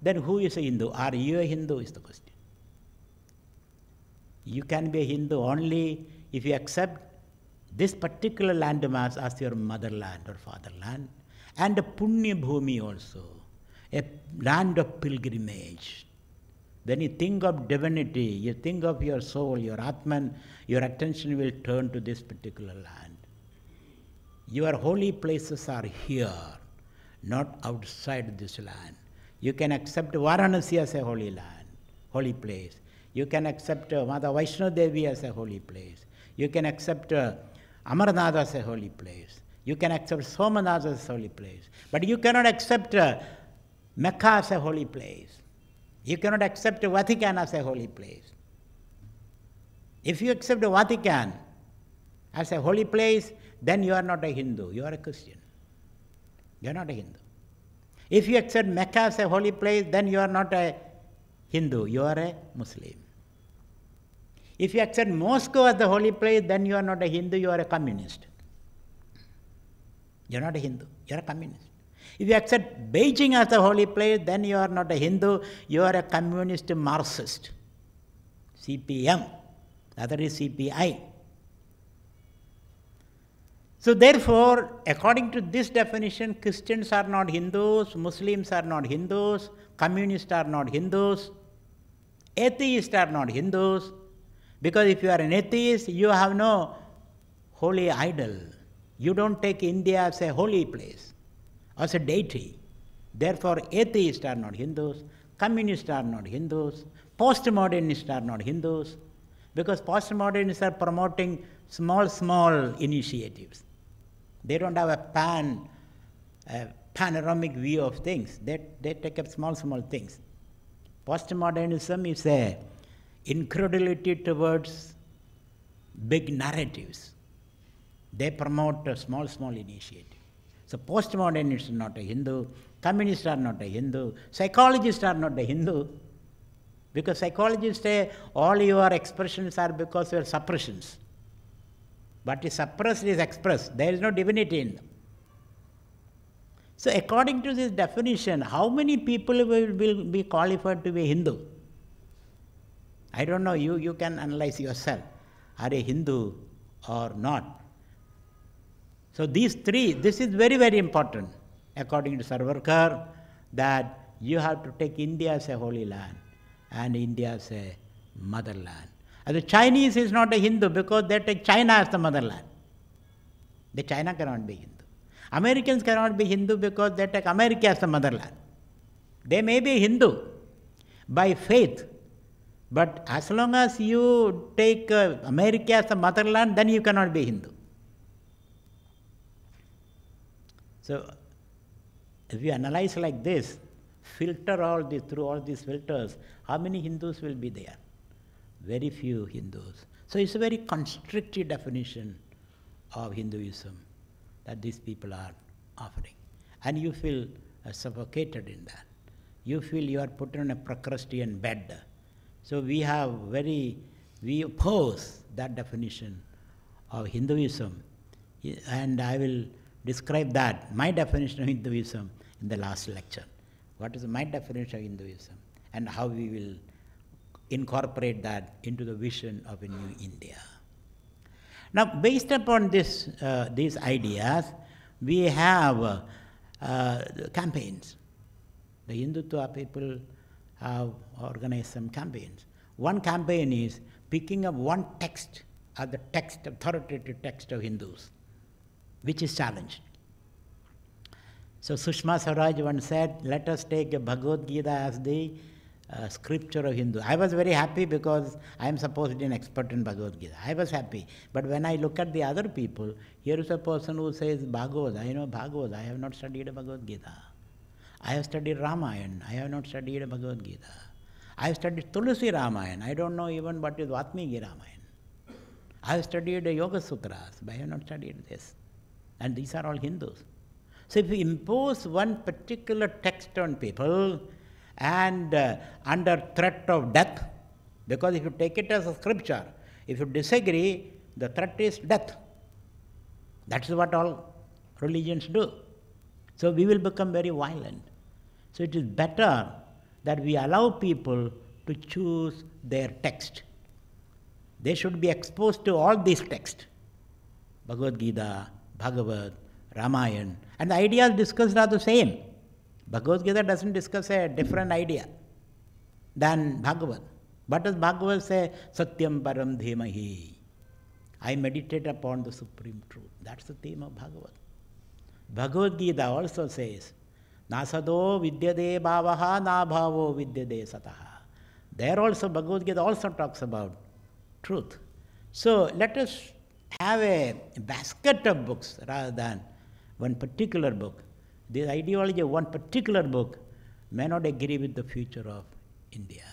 then who is a Hindu? Are you a Hindu is the question. You can be a Hindu only if you accept this particular landmass as your motherland or fatherland, and a Punya Bhumi also, a land of pilgrimage. When you think of divinity, you think of your soul, your Atman, your attention will turn to this particular land. Your holy places are here, not outside this land. You can accept Varanasi as a holy land, holy place. You can accept Mata Vaishno Devi as a holy place. You can accept Amarnath as a holy place. You can accept Somanath as a holy place. But you cannot accept Mecca as a holy place. You cannot accept Vatican as a holy place. If you accept Vatican as a holy place, then you are not a Hindu, you are a Christian. You are not a Hindu. If you accept Mecca as a holy place, then you are not a Hindu, you are a Muslim. If you accept Moscow as the holy place, then you are not a Hindu, you are a communist. You are not a Hindu, you are a communist. If you accept Beijing as the holy place, then you are not a Hindu, you are a communist Marxist. CPM, the other is CPI. So therefore, according to this definition, Christians are not Hindus, Muslims are not Hindus, communists are not Hindus, atheists are not Hindus, because if you are an atheist, you have no holy idol. You don't take India as a holy place, as a deity. Therefore, atheists are not Hindus, communists are not Hindus, postmodernists are not Hindus, because postmodernists are promoting small initiatives. They don't have a panoramic view of things. They take up small things. Postmodernism is a incredulity towards big narratives. They promote a small initiative. So postmodernists are not a Hindu, communists are not a Hindu, psychologists are not a Hindu, because psychologists say all your expressions are because of your suppressions. What is suppressed is expressed. There is no divinity in them. So according to this definition, how many people will be qualified to be Hindu? I don't know, you can analyze yourself. Are a Hindu or not? So these three, this is very, very important, according to Sarvarkar, that you have to take India as a holy land and India as a motherland. And the Chinese is not a Hindu because they take China as the motherland. The China cannot be Hindu. Americans cannot be Hindu because they take America as the motherland. They may be Hindu by faith, but as long as you take America as the motherland, then you cannot be Hindu. So, if you analyze like this, filter all this through all these filters, how many Hindus will be there? very few Hindus. So it's a very constricted definition of Hinduism that these people are offering. And you feel suffocated in that. You feel you are put on a Procrustean bed. So we oppose that definition of Hinduism. And I will describe that, my definition of Hinduism, in the last lecture. What is my definition of Hinduism and how we will incorporate that into the vision of a new India. Now, based upon these ideas, we have campaigns. The Hindutva people have organized some campaigns. One campaign is picking up one text as the text, authoritative text of Hindus, which is challenged. So Sushma Swaraj once said, let us take a Bhagavad Gita as the scripture of Hindu. I was very happy because I am supposedly an expert in Bhagavad Gita. I was happy. But when I look at the other people, here is a person who says Bhagavad. I know Bhagavad. I have not studied Bhagavad Gita. I have studied Ramayana. I have not studied Bhagavad Gita. I have studied Tulsi Ramayana. I don't know even what is Vatmiki Ramayana. I have studied Yoga Sutras, but I have not studied this. And these are all Hindus. So if you impose one particular text on people and under threat of death, because if you take it as a scripture, if you disagree, the threat is death. That's what all religions do. So we will become very violent. So it is better that we allow people to choose their text. They should be exposed to all these texts, Bhagavad Gita, Bhagavad, Ramayana, and the ideas discussed are the same. Bhagavad Gita doesn't discuss a different idea than Bhagavad. What does Bhagavad say? Satyam param dhimahi. I meditate upon the supreme truth. That's the theme of Bhagavad. Bhagavad Gita also says, Nasado vidyade bhavaha na bhavo vidyade sataha. There also Bhagavad Gita also talks about truth. So let us have a basket of books rather than one particular book. The ideology of one particular book may not agree with the future of India.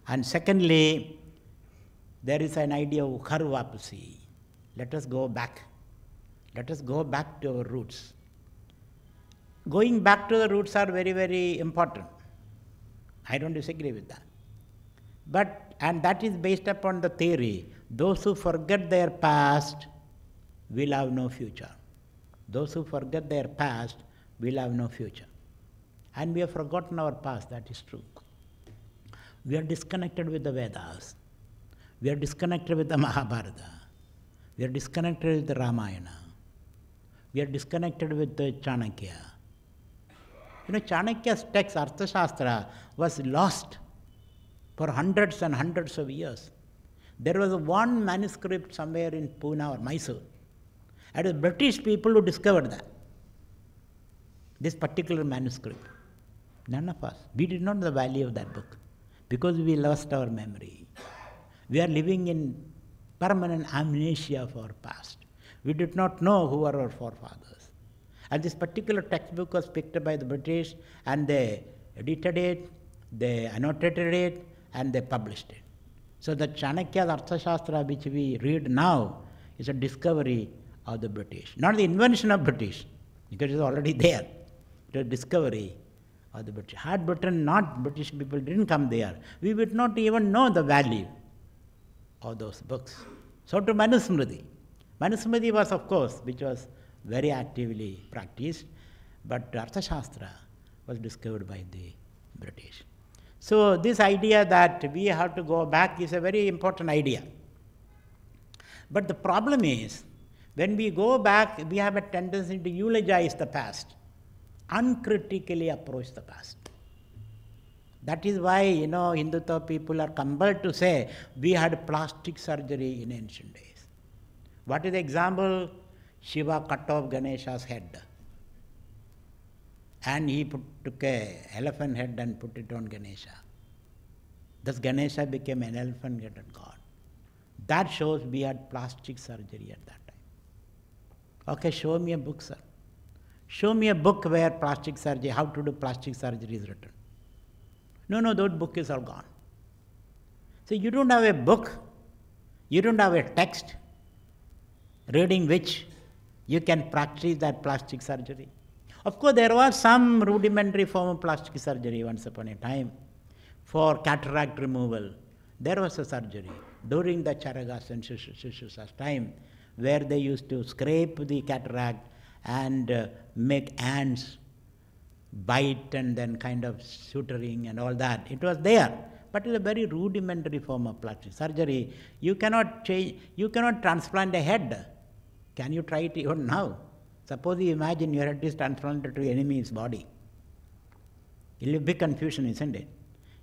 And secondly, there is an idea of Ghar Wapsi. Let us go back. Let us go back to our roots. Going back to the roots are very, very important. I don't disagree with that. And that is based upon the theory, those who forget their past will have no future. Those who forget their past will have no future. And we have forgotten our past, that is true. We are disconnected with the Vedas. We are disconnected with the Mahabharata. We are disconnected with the Ramayana. We are disconnected with the Chanakya. Chanakya's text, Arthashastra, was lost for hundreds and hundreds of years. There was one manuscript somewhere in Pune or Mysore. It was British people who discovered that, this particular manuscript. None of us. We did not know the value of that book because we lost our memory. We are living in permanent amnesia of our past. We did not know who are our forefathers. And this particular textbook was picked up by the British and they edited it, they annotated it, and they published it. So the Chanakya's Arthashastra, which we read now, is a discovery of the British. Not the invention of British, because it is already there. It is a discovery of the British. Had Britain not, British people didn't come there, we would not even know the value of those books. So to Manusmriti. Manusmriti was, of course, which was very actively practiced, but Arthashastra was discovered by the British. So this idea that we have to go back is a very important idea. But the problem is, when we go back, we have a tendency to eulogize the past, uncritically approach the past. That is why, Hindutva people are compelled to say, we had plastic surgery in ancient days. What is the example? Shiva cut off Ganesha's head. And he took an elephant head and put it on Ganesha. Thus Ganesha became an elephant-headed god. That shows we had plastic surgery at that time. Okay, show me a book, sir. Show me a book where plastic surgery, how to do plastic surgery is written. No, that book is all gone. So you don't have a book, you don't have a text, reading which you can practice that plastic surgery. Of course, there was some rudimentary form of plastic surgery once upon a time for cataract removal. There was a surgery during the Charagas and Shishusha's time where they used to scrape the cataract and make ants bite and then kind of suturing and all that. It was there, but it's a very rudimentary form of plastic surgery. You cannot change, you cannot transplant a head. Can you try it even now? Suppose you imagine your head is transplanted to your enemy's body. It will be a big confusion, isn't it?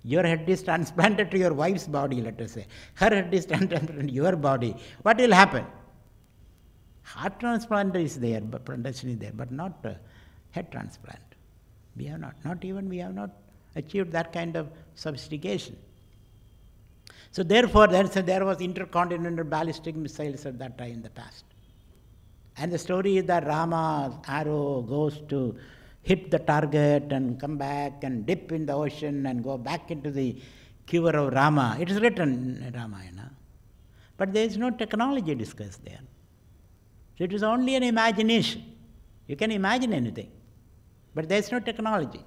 Your head is transplanted to your wife's body, let us say. Her head is transplanted to your body. What will happen? Heart transplant is there, but plantation is there, but not head transplant. We have we have not achieved that kind of sophistication. So therefore, there was intercontinental ballistic missiles at that time in the past. And the story is that Rama's arrow goes to hit the target and come back and dip in the ocean and go back into the quiver of Rama. It is written in Ramayana. But there is no technology discussed there. So it is only an imagination. You can imagine anything, but there is no technology.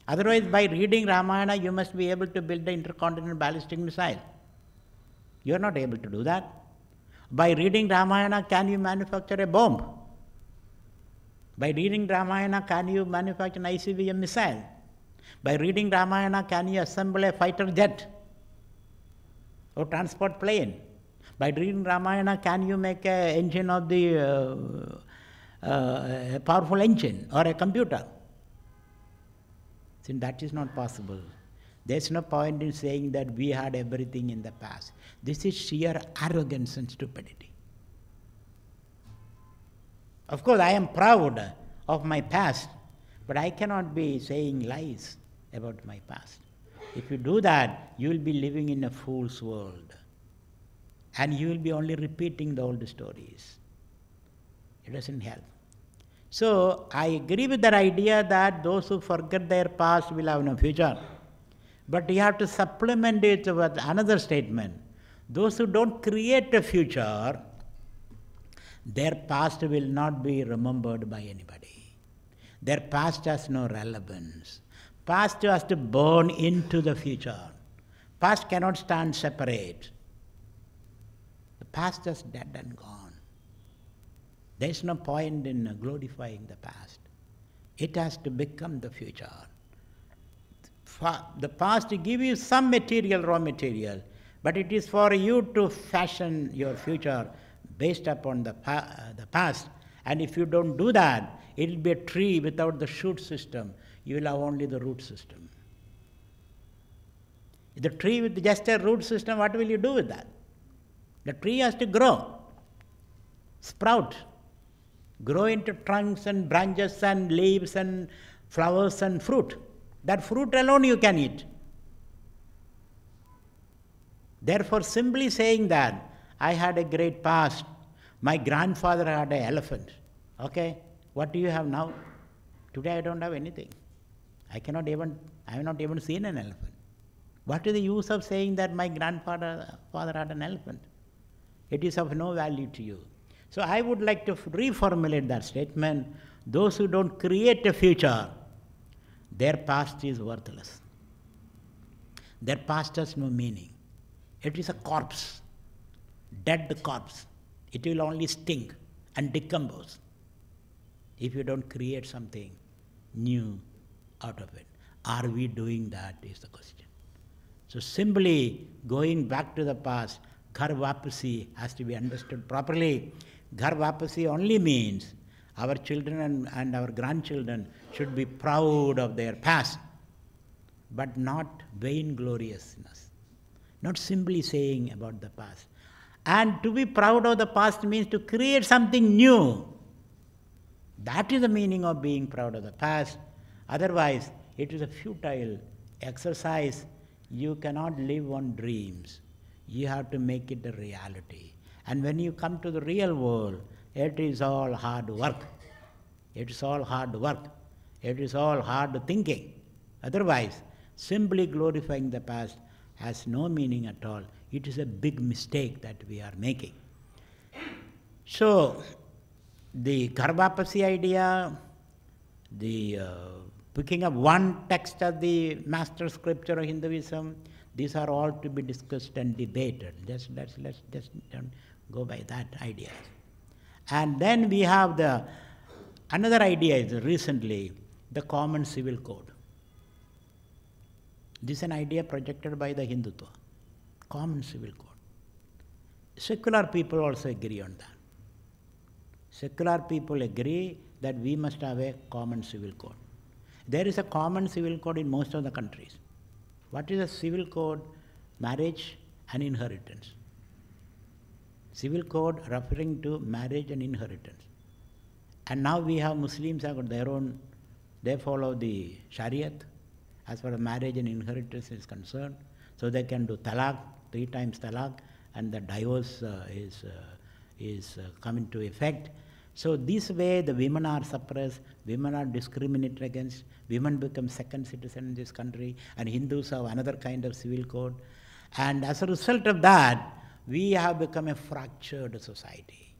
Otherwise, by reading Ramayana, you must be able to build the intercontinental ballistic missile. You are not able to do that. By reading Ramayana, can you manufacture a bomb? By reading Ramayana, can you manufacture an ICBM missile? By reading Ramayana, can you assemble a fighter jet or transport plane? By reading Ramayana, can you make an engine of the a powerful engine or a computer? Since that is not possible, there is no point in saying that we had everything in the past. This is sheer arrogance and stupidity. Of course, I am proud of my past, but I cannot be saying lies about my past. If you do that, you will be living in a fool's world. And you will be only repeating the old stories. It doesn't help. So, I agree with that idea that those who forget their past will have no future. But you have to supplement it with another statement. Those who don't create a future, their past will not be remembered by anybody. Their past has no relevance. Past has to burn into the future. Past cannot stand separate. The past is dead and gone. There is no point in glorifying the past. It has to become the future. The past will give you some material, raw material, but it is for you to fashion your future based upon the past. And if you don't do that, it will be a tree without the shoot system. You will have only the root system. The tree with just a root system, what will you do with that? The tree has to grow, sprout, grow into trunks and branches and leaves and flowers and fruit. That fruit alone you can eat. Therefore, simply saying that, I had a great past, my grandfather had an elephant. Okay, what do you have now? Today I don't have anything. I have not even seen an elephant. What is the use of saying that my grandfather had an elephant? It is of no value to you. So I would like to reformulate that statement. Those who don't create a future, their past is worthless. Their past has no meaning. It is a corpse, dead corpse. It will only stink and decompose if you don't create something new out of it. Are we doing that is the question. So simply going back to the past, Ghar Vapasi has to be understood properly. Ghar Vapasi only means our children and our grandchildren should be proud of their past, but not vaingloriousness, not simply saying about the past. And to be proud of the past means to create something new. That is the meaning of being proud of the past. Otherwise, it is a futile exercise. You cannot live on dreams. You have to make it a reality. And when you come to the real world, it is all hard work. It is all hard work. It is all hard thinking. Otherwise, simply glorifying the past has no meaning at all. It is a big mistake that we are making. So, the Garbhapasi idea, the picking up one text of the master scripture of Hinduism, these are all to be discussed and debated. Let's just don't go by that idea. And then we have another idea is recently the common civil code. This is an idea projected by the Hindutva, common civil code. Secular people also agree on that. Secular people agree that we must have a common civil code. There is a common civil code in most of the countries. What is a civil code? Marriage and inheritance. Civil code referring to marriage and inheritance. And now we have Muslims have got their own, they follow the Shariat as far as marriage and inheritance is concerned. So they can do talaq, 3 times talaq, and the divorce is come into effect. So this way the women are suppressed, women are discriminated against, women become second citizen in this country, and Hindus have another kind of civil code. And as a result of that, we have become a fractured society.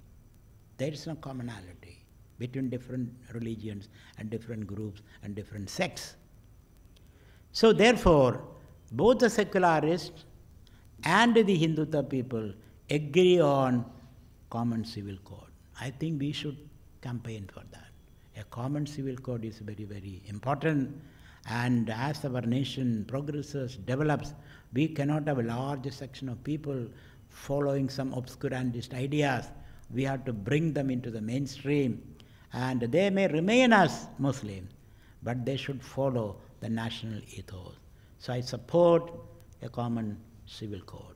There is no commonality between different religions and different groups and different sects. So therefore, both the secularists and the Hindutva people agree on common civil code. I think we should campaign for that. A common civil code is very, very important, and as our nation progresses, develops, we cannot have a large section of people following some obscurantist ideas. We have to bring them into the mainstream, and they may remain as Muslims, but they should follow the national ethos. So I support a common civil code.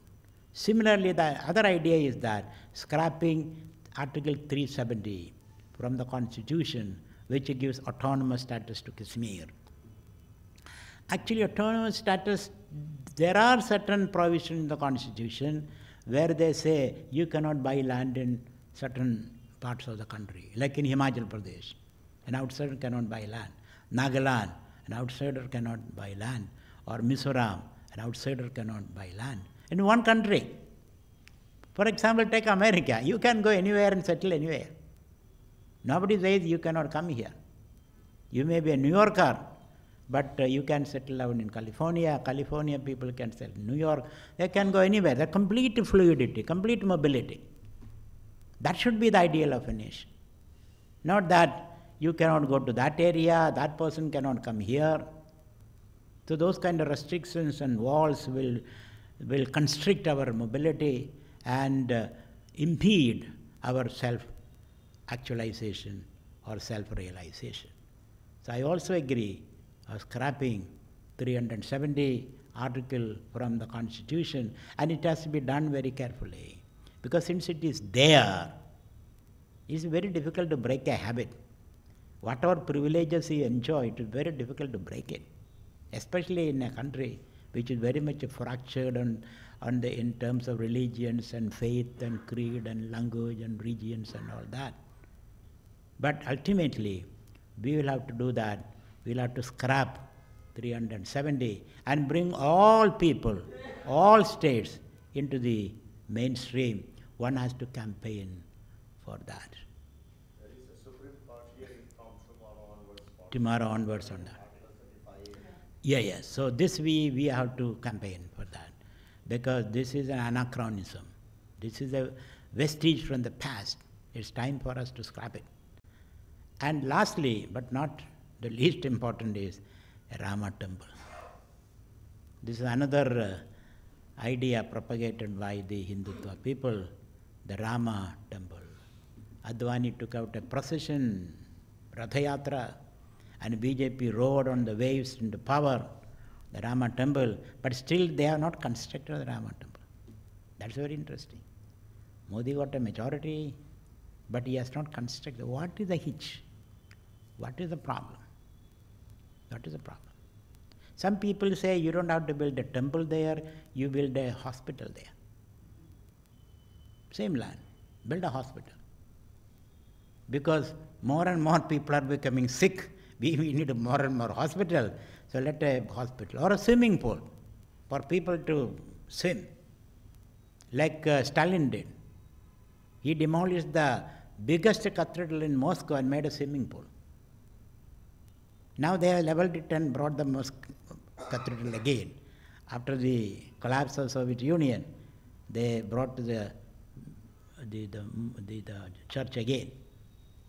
Similarly, the other idea is that scrapping Article 370 from the Constitution, which gives autonomous status to Kashmir. Actually, autonomous status, there are certain provisions in the Constitution where they say you cannot buy land in certain parts of the country, like in Himachal Pradesh, an outsider cannot buy land. Nagaland, an outsider cannot buy land. Or Mizoram, an outsider cannot buy land. In one country. For example, take America. You can go anywhere and settle anywhere. Nobody says you cannot come here. You may be a New Yorker, but you can settle down in California. California people can settle in New York. They can go anywhere. There's complete fluidity, complete mobility. That should be the ideal of a nation. Not that you cannot go to that area, that person cannot come here. So those kind of restrictions and walls will constrict our mobility and impede our self-actualization or self-realization. So I also agree of scrapping 370 article from the Constitution, and it has to be done very carefully. Because since it is there, it's very difficult to break a habit. Whatever privileges you enjoy, it is very difficult to break it. Especially in a country which is very much fractured in terms of religions and faith and creed and language and regions and all that. But ultimately, we will have to do that. We will have to scrap 370 and bring all people, all states into the mainstream. One has to campaign for that. There is a Supreme Court hearing from tomorrow onwards. Tomorrow onwards on that. Yeah. So this we have to campaign for that, because this is an anachronism. This is a vestige from the past. It's time for us to scrap it. And lastly, but not the least important, is a Rama temple. This is another idea propagated by the Hindutva people, the Rama temple. Advani took out a procession, Ratha Yatra, and BJP rode on the waves into power, the Rama temple, but still they have not constructed the Rama temple. That's very interesting. Modi got a majority, but he has not constructed. What is the hitch? What is the problem? What is the problem? Some people say you don't have to build a temple there, you build a hospital there. Same land, build a hospital. Because more and more people are becoming sick, we need more and more hospital, so let a hospital or a swimming pool. for people to swim, like Stalin did. He demolished the biggest cathedral in Moscow and made a swimming pool. Now they have leveled it and brought the mosque cathedral again. After the collapse of Soviet Union, they brought the church again.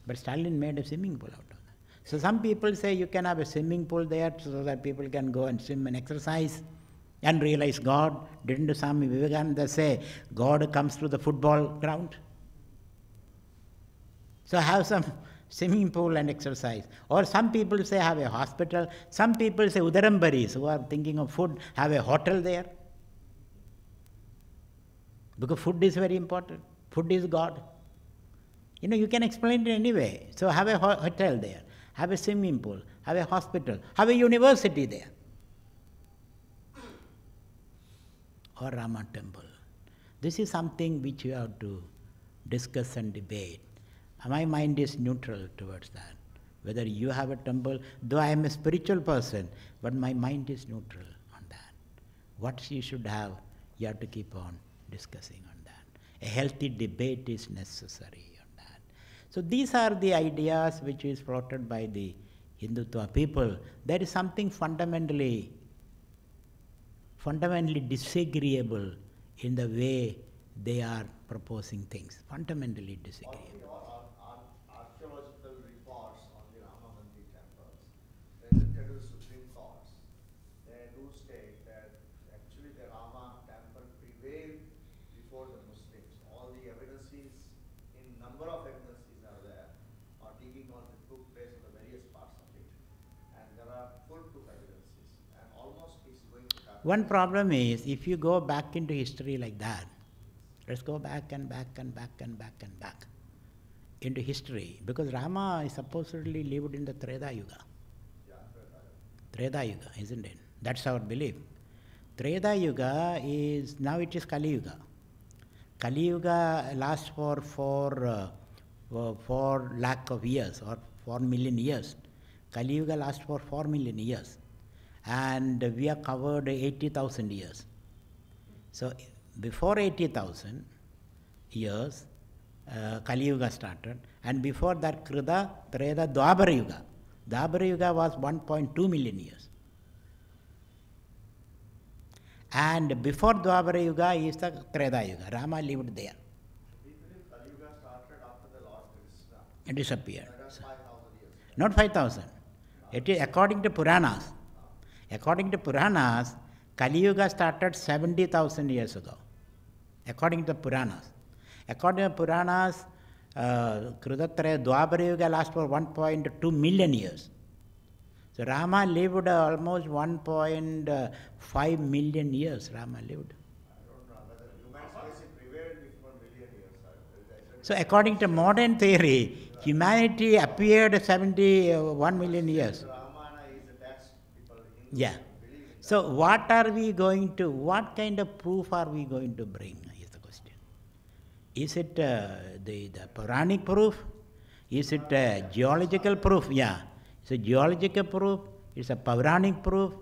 But Stalin made a swimming pool out of that. So some people say you can have a swimming pool there so that people can go and swim and exercise and realize God. Didn't Swami Vivekananda say God comes to the football ground? So have some swimming pool and exercise. Or some people say have a hospital. Some people say Udarambaris who are thinking of food have a hotel there. Because food is very important. Food is God. You can explain it anyway. So have a hotel there, have a swimming pool, have a hospital, have a university there. Or Rama temple. This is something which you have to discuss and debate. My mind is neutral towards that. Whether you have a temple, though I am a spiritual person, but my mind is neutral on that. What you should have, you have to keep on discussing on that. A healthy debate is necessary on that. So these are the ideas which is floated by the Hindutva people. There is something fundamentally disagreeable in the way they are proposing things. Fundamentally disagreeable. Archaeological reports on the Rama Mandir temples presented to the Supreme Court, they do state that actually the Rama temple prevailed before the Muslims. All the evidences, number of evidences are there, or digging on that took place in the various parts of it. And there are full proof evidences. And almost it's going to happen. One problem is, if you go back into history like that, let's go back and back and back and back and back into history, because Rama is supposedly lived in the Treta Yuga. Yeah, Treta Yuga, isn't it? That's our belief. Treta Yuga is, now it is Kali Yuga. Kali Yuga lasts for 4 lakh of years or 4 million years. Kali Yuga lasts for 4 million years. And we have covered 80,000 years. So before 80,000 years, Kali Yuga started, and before that Krita, Treta, Dwapara Yuga. Dwapara Yuga was 1.2 million years. And before Dwapara Yuga is the Treta Yuga. Rama lived there. We believe Kali Yuga started after the Lord Krishna. It disappeared. That's 5,000 years. Not 5,000. It is according to Puranas. According to Puranas, Kali Yuga started 70,000 years ago. According to Puranas. According to Puranas, Kritatraya Dwapara Yuga lasts for 1.2 million years. So Rama lived almost 1.5 million years. Rama lived. I don't know whether human species prevailed before 1 million years. So according to modern theory, humanity appeared 71 million years. Ramana is a text people Yeah. believe in. So what kind of proof are we going to bring is the question. Is it the Puranic proof? Is it a geological proof? Yeah. It's a geological proof, it's a Puranic proof,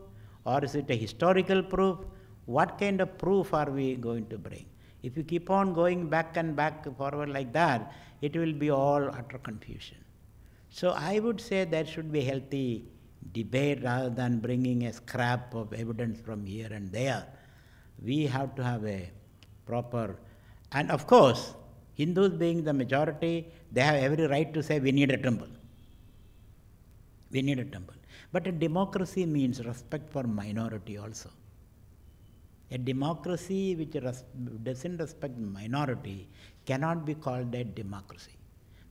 or is it a historical proof? What kind of proof are we going to bring? If you keep on going back and back forward like that, it will be all utter confusion. So I would say there should be healthy debate rather than bringing a scrap of evidence from here and there. We have to have a proper, and of course, Hindus being the majority, they have every right to say we need a temple. We need a temple. But a democracy means respect for minority also. A democracy which doesn't respect minority cannot be called a democracy.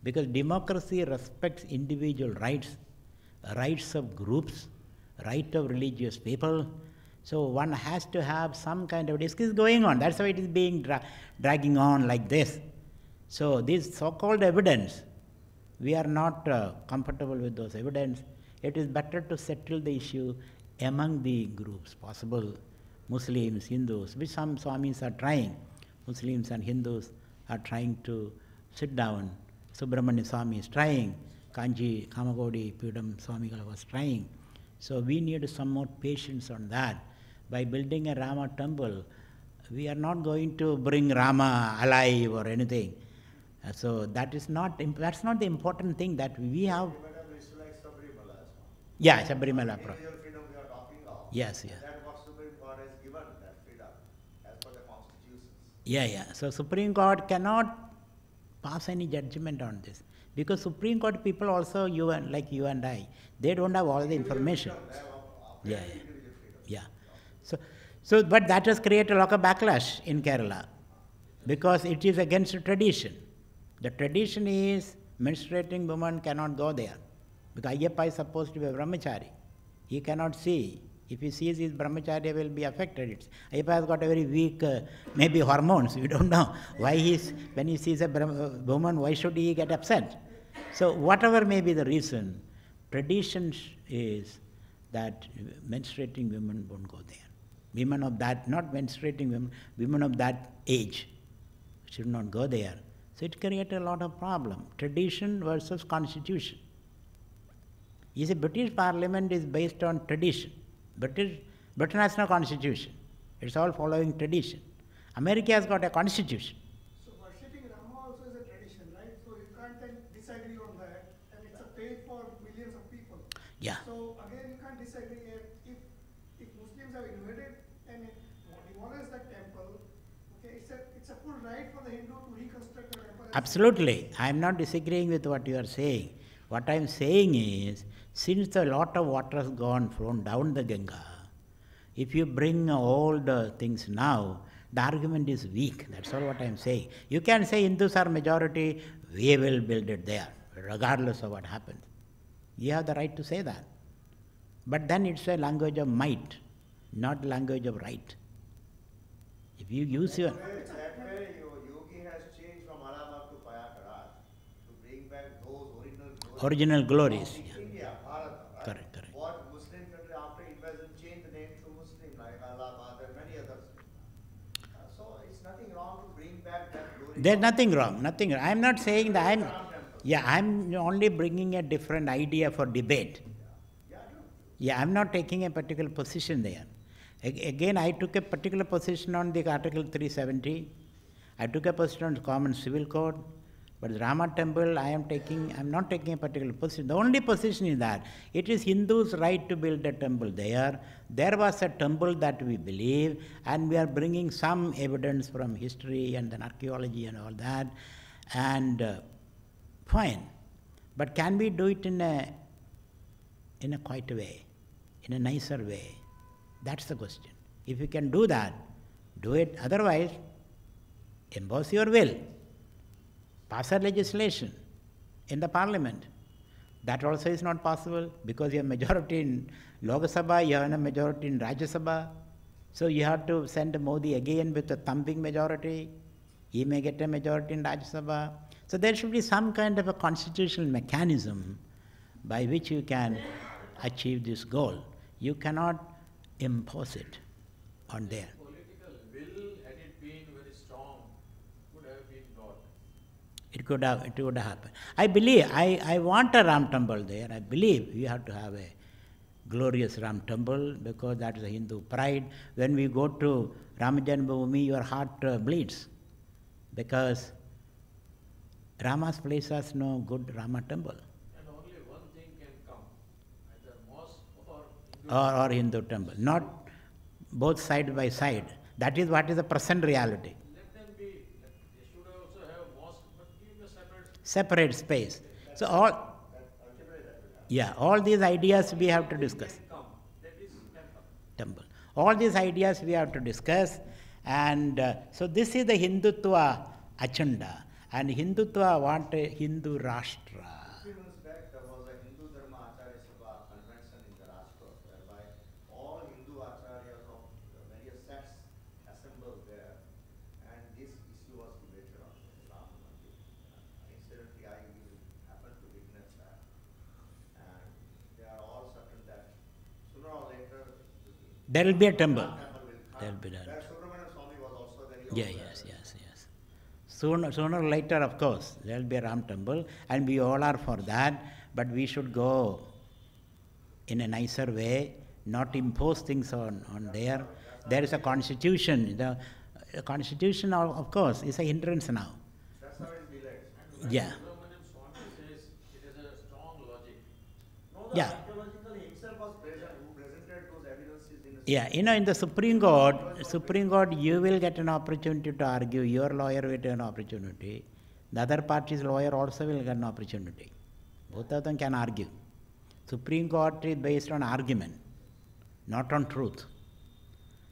Because democracy respects individual rights, rights of groups, right of religious people. So one has to have some kind of discussion going on. That's why it is being dragging on like this. So this so-called evidence, we are not comfortable with those evidence. It is better to settle the issue among the groups, possible Muslims, Hindus, which some Swamis are trying. Muslims and Hindus are trying to sit down. Subramanya Swami is trying. Kanji, Kamagodi, Pidam Swamigal was trying. So we need some more patience on that. by building a Rama temple, we are not going to bring Rama alive or anything. So that's not the important thing that we have. It's like Sabrimala as well. Yeah, Sabrimala. Individual freedom we are talking of. Yes, yes. That what Supreme Court has given, that freedom, as per the constitutions. Yeah, yeah. So Supreme Court cannot pass any judgment on this. Because Supreme Court people also, like you and I, they don't have all the information. Yeah, yeah. Yeah. But that has created a lot of backlash in Kerala because it is against the tradition. The tradition is menstruating woman cannot go there because Ayyappa is supposed to be a brahmachari. He cannot see. If he sees his brahmacharya will be affected. Ayyappa has got a very weak, maybe hormones, we don't know. When he sees a woman, why should he get upset? So whatever may be the reason, tradition is that menstruating women won't go there. Women of that, not menstruating women, women of that age should not go there. So it created a lot of problem. Tradition versus constitution. You see, British Parliament is based on tradition. Britain has no constitution. It's all following tradition. America has got a constitution. So worshipping Rama also is a tradition, right? So you can't then disagree on that. And it's a faith for millions of people. Yeah. So again, you can't disagree. If Muslims have invaded and demolished that temple, okay, it's a full right for the Hindu to reconstruct the temple. Absolutely. I am not disagreeing with what you are saying. What I am saying is, since a lot of water has flown down the Ganga, if you bring all the things now, the argument is weak. That's all what I am saying. You can say Hindus are majority, we will build it there, regardless of what happens. You have the right to say that. But then it's a language of might, not language of right. If you use your... That way Yogi has changed from Allahabad to Payakaraj to bring back those original glories. Yeah. India, Bharat, right? Correct. What Muslim country after invasion changed the name to Muslim, like Allahabad and many others. So it's nothing wrong to bring back that glory. There's nothing wrong. I am not saying that I'm only bringing a different idea for debate. Yeah, I'm not taking a particular position there. Again, I took a particular position on the Article 370. I took a position on the Common Civil Code. But the Rama temple, I'm not taking a particular position. The only position is that it is Hindus' right to build a temple there. There was a temple that we believe, and we are bringing some evidence from history and then archaeology and all that. And fine. But can we do it in a quiet way, in a nicer way? That's the question. If you can do that, do it. Otherwise, impose your will. Pass a legislation in the parliament. That also is not possible because you have majority in Lok Sabha, you have a majority in Rajya Sabha. So you have to send Modi again with a thumping majority. He may get a majority in Rajya Sabha. So there should be some kind of a constitutional mechanism by which you can achieve this goal. You cannot impose it on there. Political will, had it been very strong, would have been brought. It would have happened. I believe, I want a Ram temple there. I believe we have to have a glorious Ram temple because that is a Hindu pride. When we go to Ram Janmabhoomi, your heart bleeds because Rama's place has no good Rama temple. And only one thing can come, either mosque Or Hindu temple, not both side by side. That is what is the present reality. Let them be, they should also have mosque, but give a Separate space. So all these ideas we have to discuss. That is Temple. All these ideas we have to discuss, and so this is the Hindutva agenda. And Hindutva want a Hindu Rashtra. 3 months back, there was a Hindu Dharma Acharya Sabha convention in the Rajkot, whereby all Hindu acharyas of various sects assembled there, and this issue was debated on Ram Mandir. Incidentally, I happened to witness that, and they are all certain that sooner or later There will be a temple. There will be that. Subramanian Swami was also there. Yes. Sooner or later, of course, there will be a Ram temple, and we all are for that, but we should go in a nicer way, not impose things on there. There is a constitution. The constitution, of course, is a hindrance now. That's how it's delayed. Yeah. Subramanian Swami says it is a strong logic. No, the Yeah. archaeological himself was present, who presented those evidences in the Yeah, in the Supreme Court, you will get an opportunity to argue. Your lawyer will get an opportunity. The other party's lawyer also will get an opportunity. Both of them can argue. Supreme Court is based on argument, not on truth.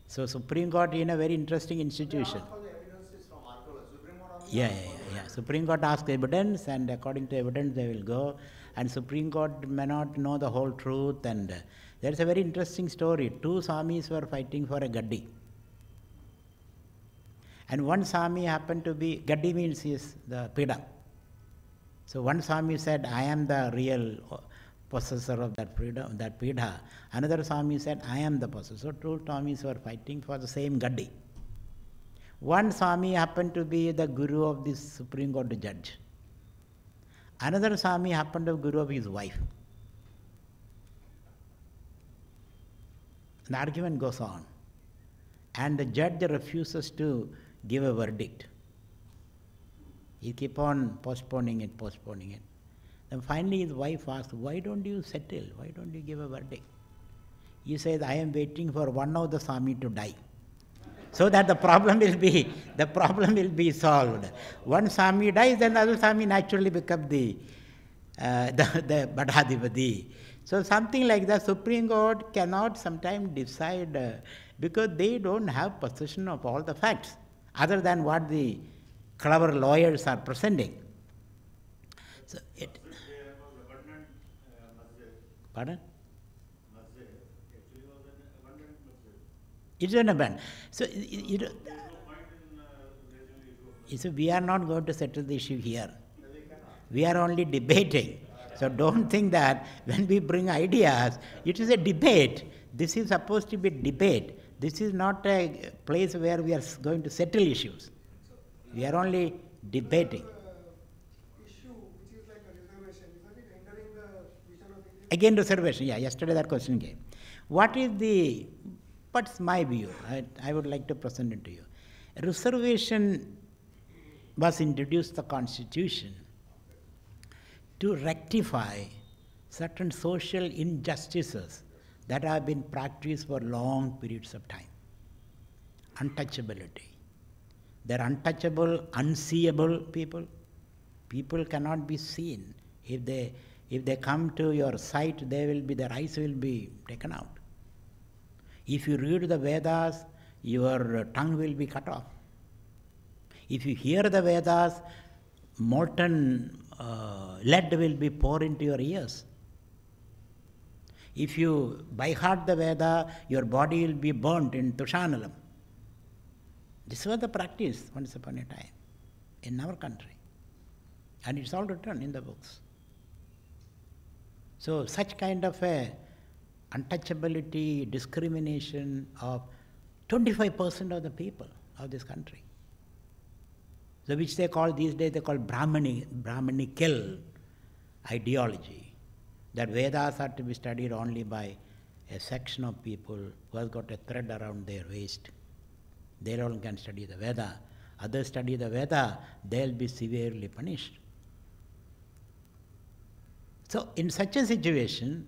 So Supreme Court is a very interesting institution. For the evidences from archaeology, Supreme Court only Yeah. Supreme Court asks evidence, and according to evidence they will go. And Supreme Court may not know the whole truth. And there is a very interesting story. Two Swamis were fighting for a gaddi. And one Swami happened to be, gaddi means he is the pida. So one Swami said, I am the real possessor of that pida. Another Swami said, I am the possessor. Two Swamis were fighting for the same gaddi. One Swami happened to be the guru of this Supreme Court judge. Another Swami happened to be guru of his wife. The argument goes on. And the judge refuses to give a verdict. He keep on postponing it. Then finally his wife asked, why don't you settle? Why don't you give a verdict? He says, I am waiting for one of the Swami to die, so that the problem will be solved. One Swami dies, then the other Swami naturally becomes the Badhadipati. So something like that, Supreme Court cannot sometimes decide because they don't have possession of all the facts, other than what the clever lawyers are presenting. So it. Pardon? It's an abandon. So we are not going to settle the issue here. We are only debating. So don't think that when we bring ideas, it is a debate. This is supposed to be a debate. This is not a place where we are going to settle issues. We are only debating. Issue which is like a reservation, isn't it entering the vision of India? Again, reservation. Yeah, yesterday that question came. What's my view? I would like to present it to you. Reservation was introduced in the Constitution to rectify certain social injustices that have been practiced for long periods of time. Untouchability. They are untouchable, unseeable people. People cannot be seen. If they come to your sight, their eyes will be taken out. If you read the Vedas, your tongue will be cut off. If you hear the Vedas, molten lead will be poured into your ears. If you by heart the Veda, your body will be burnt in Tushanalam. This was the practice once upon a time in our country. And it's all written in the books. So such kind of a untouchability, discrimination of 25% of the people of this country. So which these days they call Brahmanical ideology. That Vedas are to be studied only by a section of people who has got a thread around their waist. They alone can study the Veda. Others study the Veda, they will be severely punished. So in such a situation,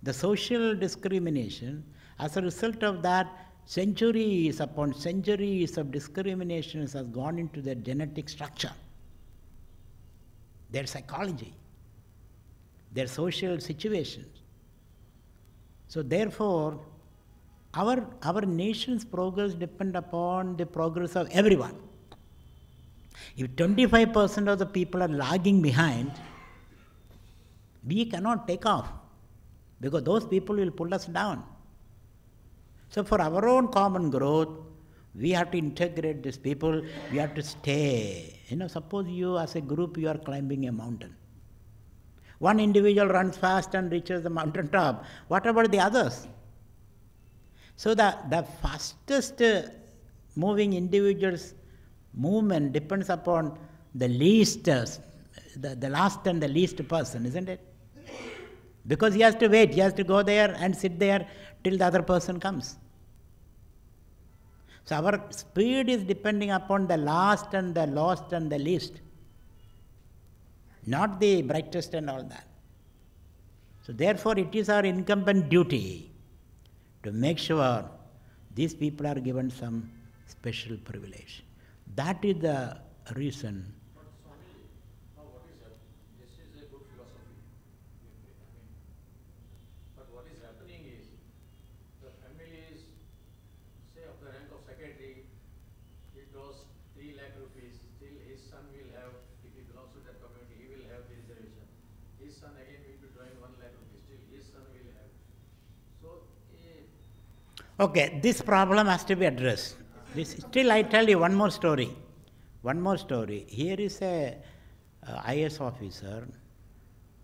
the social discrimination, as a result of that, centuries upon centuries of discriminations has gone into their genetic structure, their psychology, their social situations. So therefore, our nation's progress depends upon the progress of everyone. If 25% of the people are lagging behind, we cannot take off, because those people will pull us down. So for our own common growth, we have to integrate these people, we have to stay. Suppose you as a group, you are climbing a mountain. One individual runs fast and reaches the mountain top. What about the others? So the fastest moving individual's movement depends upon the least, the last and the least person, isn't it? Because he has to wait, he has to go there and sit there till the other person comes. So our speed is depending upon the last and the lost and the least, not the brightest and all that. So therefore it is our incumbent duty to make sure these people are given some special privilege. That is the reason. But Swami, now what is happening? This is a good philosophy. But what is happening is the family is, say, of the rank of secretary, it draws 3 lakh rupees, still his son will have, if he belongs to that community, he will have the reservation. His son again will be drawing 1 lakh rupees, still his son will have. So, Okay, this problem has to be addressed. Still I tell you one more story. Here is a IS officer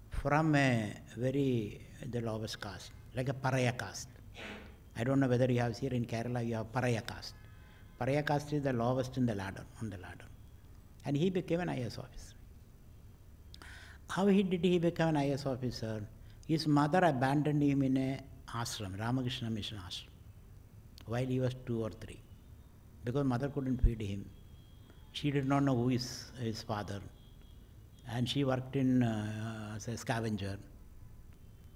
from a the lowest caste, like a Paraya caste. I don't know whether you have here in Kerala, you have Paraya caste. Paraya caste is the lowest in the ladder, on the ladder. And he became an IS officer. How did he become an IS officer? His mother abandoned him in a ashram, Ramakrishna Mission ashram, while he was 2 or 3. Because mother couldn't feed him. She did not know who is his father. And she worked as a scavenger.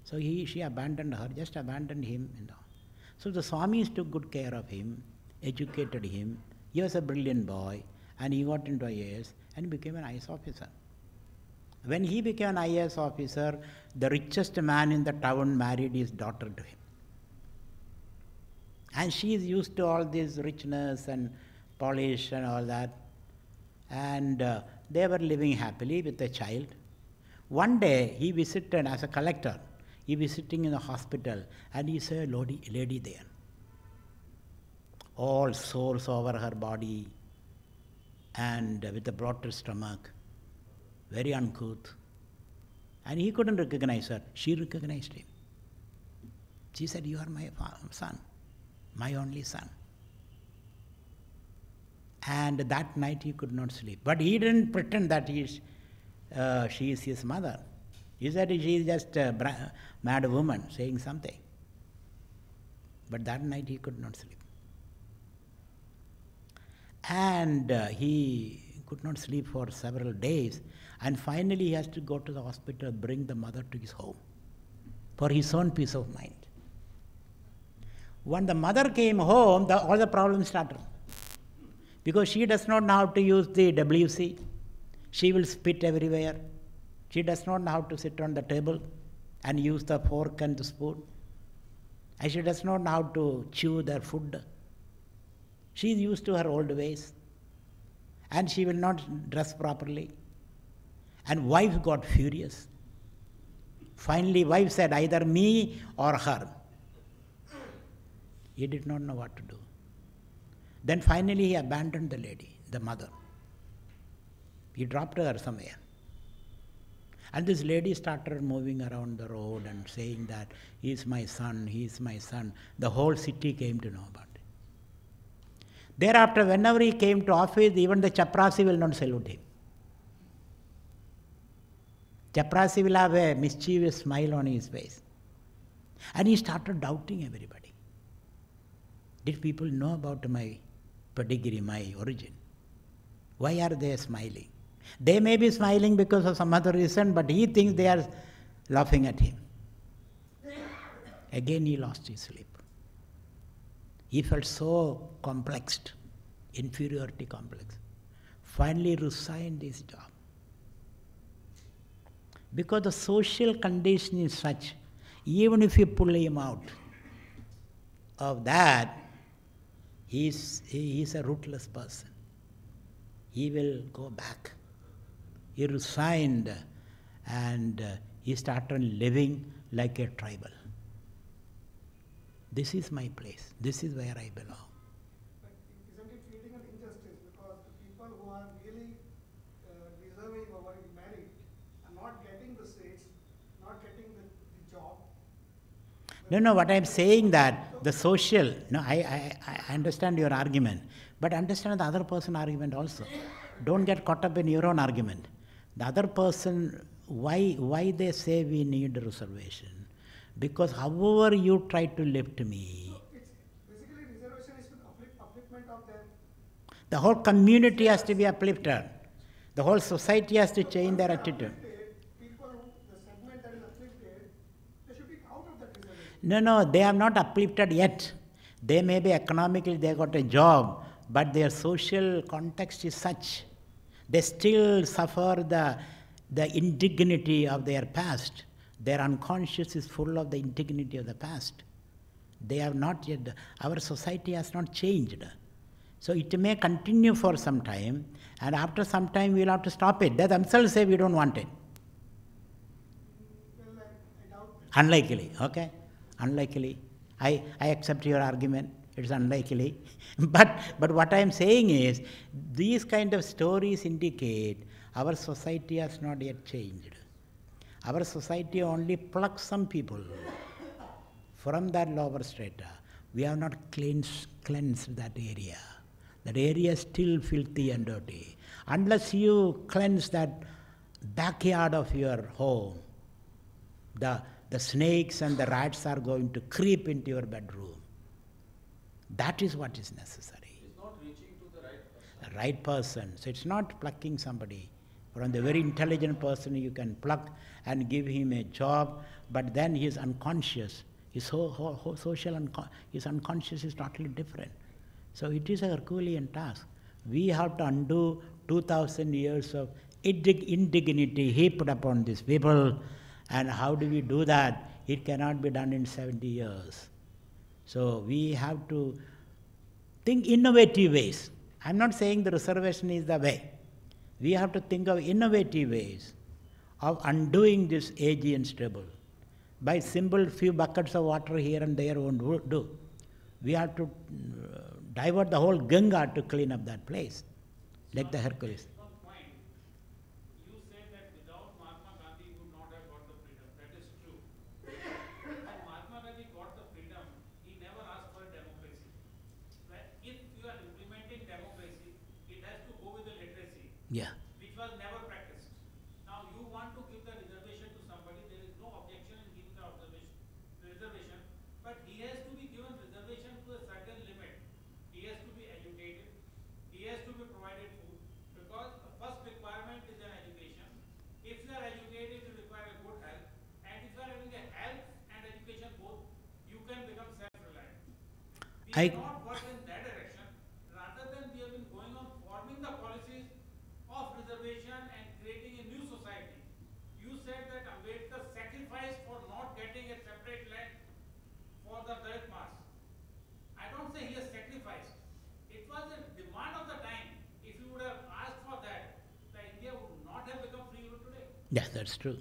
So she abandoned her, just abandoned him. So the Swamis took good care of him, educated him. He was a brilliant boy, and he got into IAS and became an IAS officer. When he became an IAS officer, the richest man in the town married his daughter to him. And she is used to all this richness and polish and all that. And they were living happily with a child. One day he visited as a collector. He was sitting in the hospital and he saw a lady there. All sores over her body and with a bloated stomach, very uncouth. And he couldn't recognize her. She recognized him. She said, "You are my son, my only son." And that night he could not sleep. But he didn't pretend that she is his mother. He said she is just a mad woman saying something. But that night he could not sleep. And he could not sleep for several days. And finally he has to go to the hospital, bring the mother to his home for his own peace of mind. When the mother came home, all the problems started. Because she does not know how to use the WC. She will spit everywhere. She does not know how to sit on the table and use the fork and the spoon. And she does not know how to chew their food. She is used to her old ways. And she will not dress properly. And wife got furious. Finally, wife said, either me or her. He did not know what to do. Then finally he abandoned the lady, the mother. He dropped her somewhere. And this lady started moving around the road and saying that, "He is my son, he is my son." The whole city came to know about it. Thereafter, whenever he came to office, even the chaprasi will not salute him. Chaprasi will have a mischievous smile on his face. And he started doubting everybody. Did people know about my pedigree, my origin? Why are they smiling? They may be smiling because of some other reason, but he thinks they are laughing at him. Again he lost his sleep. He felt so complexed, inferiority complex. Finally resigned his job. Because the social condition is such, even if you pull him out of that, he is a ruthless person. He will go back. He resigned and he started living like a tribal. This is my place. This is where I belong. But isn't it creating an injustice? Because the people who are really deserving of merit are not getting the seats, not getting the job. No, what I am saying that the social, I understand your argument, but understand the other person's argument also. Don't get caught up in your own argument. The other person why they say we need a reservation? Because however you try to lift me, It's basically reservation is for upliftment of them. the whole community has to be uplifted. The whole society has to change their attitude. People who, the segment that is uplifted, they should be out of that reservation. No, they are not uplifted yet. They may be economically, they got a job, but their social context is such. They still suffer the indignity of their past. Their unconscious is full of the indignity of the past. They have not yet, our society has not changed. So it may continue for some time, and after some time we will have to stop it. They themselves say we don't want it. Well, I doubt that. Unlikely, okay? Unlikely. I accept your argument. It's unlikely. But what I am saying is, these kind of stories indicate our society has not yet changed. Our society only plucks some people from that lower strata. We have not cleansed that area. That area is still filthy and dirty. Unless you cleanse that backyard of your home, the snakes and the rats are going to creep into your bedroom. That is what is necessary. It's not reaching to the right person. The right person. So it's not plucking somebody. From the very intelligent person you can pluck and give him a job, but then he is unconscious. His his unconscious is totally different. So it is a Herculean task. We have to undo 2,000 years of indignity heaped upon these people. And how do we do that? It cannot be done in 70 years. So we have to think innovative ways. I'm not saying the reservation is the way. We have to think of innovative ways of undoing this Aegean trouble. By simple few buckets of water here and there won't do. We have to divert the whole Ganga to clean up that place, like the Hercules. One point, you said that without Mahatma Gandhi you would not have got the freedom. That is true. When Mahatma Gandhi got the freedom, he never asked for democracy. Like if you are implementing democracy, it has to go with the literacy, Yeah. which was never practiced. Now you want to give the reservation to somebody, there is no objection in giving the reservation, but he has to be given reservation to a certain limit. He has to be educated, he has to be provided food, because the first requirement is an education. If you are educated, you require a good health, and if you are having a health and education both, you can become self-reliant. We I- have not worked in that direction, rather than we have been going on forming the policies of reservation and creating a new society. You said that Ambedkar sacrificed for not getting a separate land for the Dalit mass. I don't say he has sacrificed. It was a demand of the time. If you would have asked for that, the India would not have become free even today. Yes, that's true.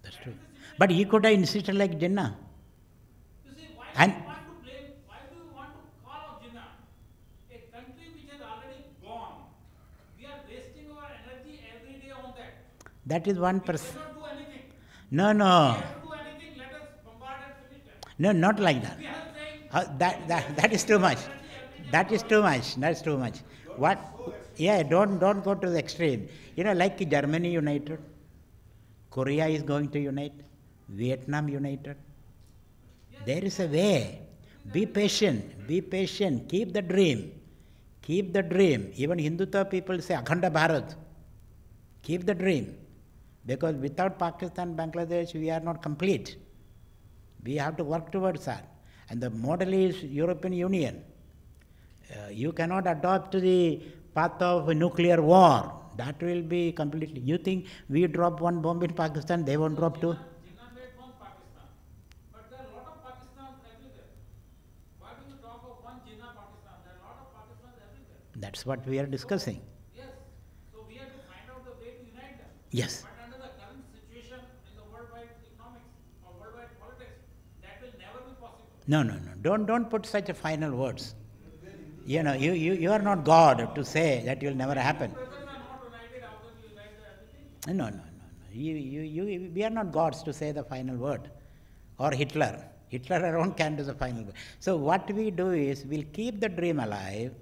That's true. But he could have insisted like Jinnah. You see, why And- do you want to blame, why do you want to call out Jinnah? A country which has already gone. We are wasting our energy every day on that. That is one We person. cannot do anything. No, We no. have to do anything, let us bombard and finish them. No, not like that. We are saying That is too much. That is too much. That's too much. What? Yeah, don't go to the extreme. You know, like Germany united, Korea is going to unite, Vietnam united. There is a way. Be patient. Be patient. Keep the dream. Keep the dream. Even Hindutva people say Akhanda Bharat. Keep the dream. Because without Pakistan, Bangladesh, we are not complete. We have to work towards that. And the model is European Union. You cannot adopt the path of a nuclear war. That will be completely. You think we drop one bomb in Pakistan, they won't drop two? Jinnah made one Pakistan. But there are a lot of Pakistans everywhere. Why do you talk of one Jinnah Pakistan? There are a lot of Pakistans everywhere. That's what we are discussing. Yes. So we have to find out the way to unite them. Yes. But under the current situation in the worldwide economics or worldwide politics, that will never be possible. No. Don't put such a final words. You know, you are not God to say that will never happen. Brothers are not united, how can you unite everything? No. We are not gods to say the final word. Or Hitler. Hitler alone can do the final word. So what we do is, we'll keep the dream alive,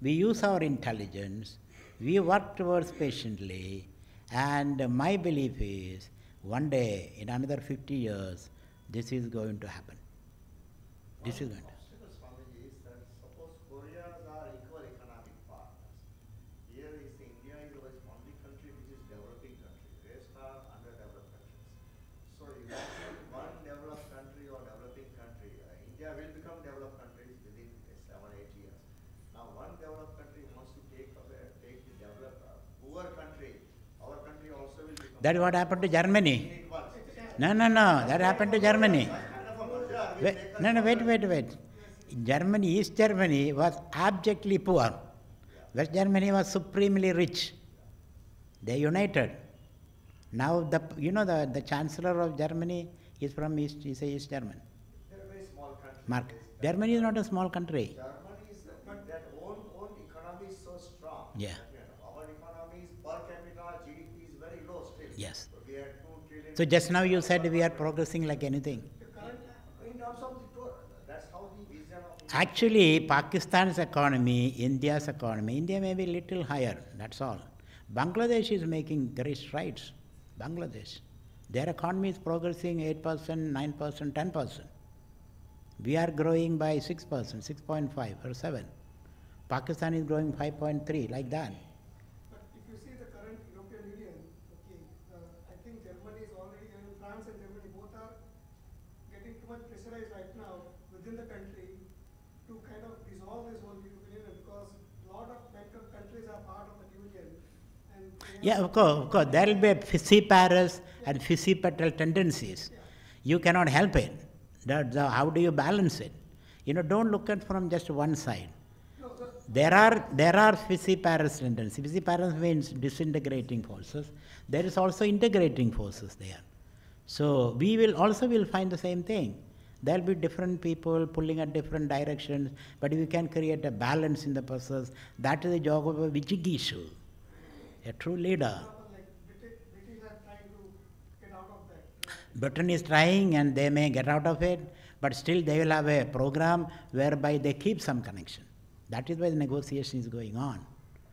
we use our intelligence, we work towards patiently, and my belief is, one day, in another 50 years, this is going to happen. This is going to happen. Obstacle, Swamiji, is that suppose Koreas are equal economic partners. Here is India is the only country which is developing country. Rest are underdeveloped countries. So imagine one developed country or developing country. India will become developed countries within 7 or 8 years. Now one developed country wants to take the developed poor country. Our country also will become. That's what happened to Germany. No, that happened to Germany. Wait. Germany, East Germany was abjectly poor. West Germany was supremely rich. They united. Now the Chancellor of Germany is from East German. They're a very small country. Mark, Germany is not a small country. Germany is that own economy is so strong. Yeah. Our economy is per capita GDP is very low still. Yes. So we are 2 trillion. So just now you said we are progressing like anything. In terms of that's how the vision of India. Actually, Pakistan's economy, India's economy, India may be little higher, that's all. Bangladesh is making great strides. Bangladesh. Their economy is progressing 8%, 9%, 10%. We are growing by 6%, 6.5 or 7. Pakistan is growing 5.3, like that. But if you see the current European Union, I think Germany is already, France and Germany both are getting too much pressurized right now within the country to kind of dissolve this whole European Union because a lot of bankrupt countries are part of the union. And Yeah, of course. There will be fissiparous and fissipetal tendencies. You cannot help it. How do you balance it? Don't look at from just one side. There are fissiparous tendencies. Fissiparous means disintegrating forces. There is also integrating forces there. So we will find the same thing. There will be different people pulling at different directions, but we can create a balance in the process. That is the job of a Vijigishu, a true leader. like British are trying to get out of that. Britain is trying and they may get out of it, but still they will have a program whereby they keep some connection. That is why the negotiation is going on.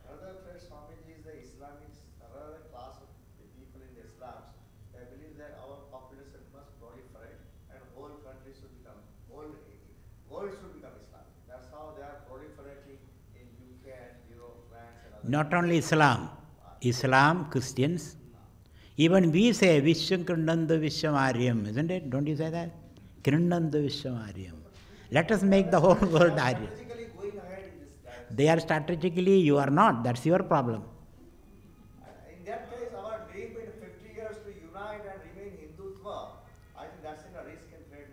Another threat, Swamiji, is the Islamics, another class of the people in the Islams. They believe that our population must proliferate and whole country should become, world should become Islamic. That's how they are proliferating in UK and Europe, France and other. Not only Islam, Christians. Even we say Vishwam Krindanda Vishwamaryam, isn't it? Don't you say that? Krindanda Vishwamaryam. Let us make the whole world Aryan. Strategically going ahead in this direction. They are strategically, you are not. That's your problem. In that case, our dream in 50 years to unite and remain Hindutva, I think that's in a risk and threat.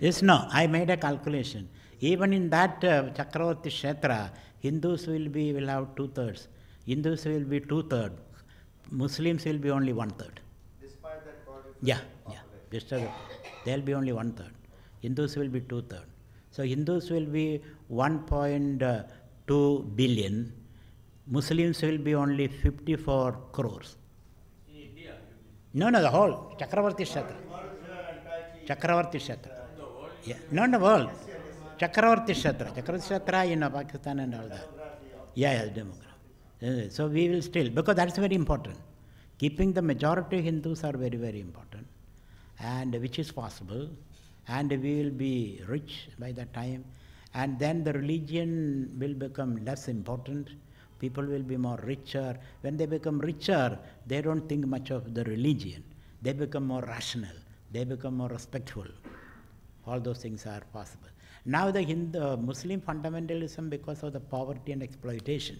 Yes, no. I made a calculation. Even in that Chakravarti Kshetra, Hindus will have 2/3. Hindus will be 2/3. Muslims will be only 1/3. Despite that proliferation. Yeah. Just there will be only 1/3. Hindus will be 2/3. So Hindus will be 1.2 billion. Muslims will be only 54 crores. In India, No, the whole Chakravarti Kshetra. Chakravarti Kshetra. the world, Yeah, not the world. Chakravarti Kshetra. Chakravarti Kshetra, Pakistan and all that. Yeah, demography. So we will still, because that's very important. Keeping the majority of Hindus are very, very important, and which is possible, and we will be rich by that time, and then the religion will become less important. People will be more richer. When they become richer, they don't think much of the religion. They become more rational. They become more respectful. All those things are possible. Now the Muslim fundamentalism, because of the poverty and exploitation.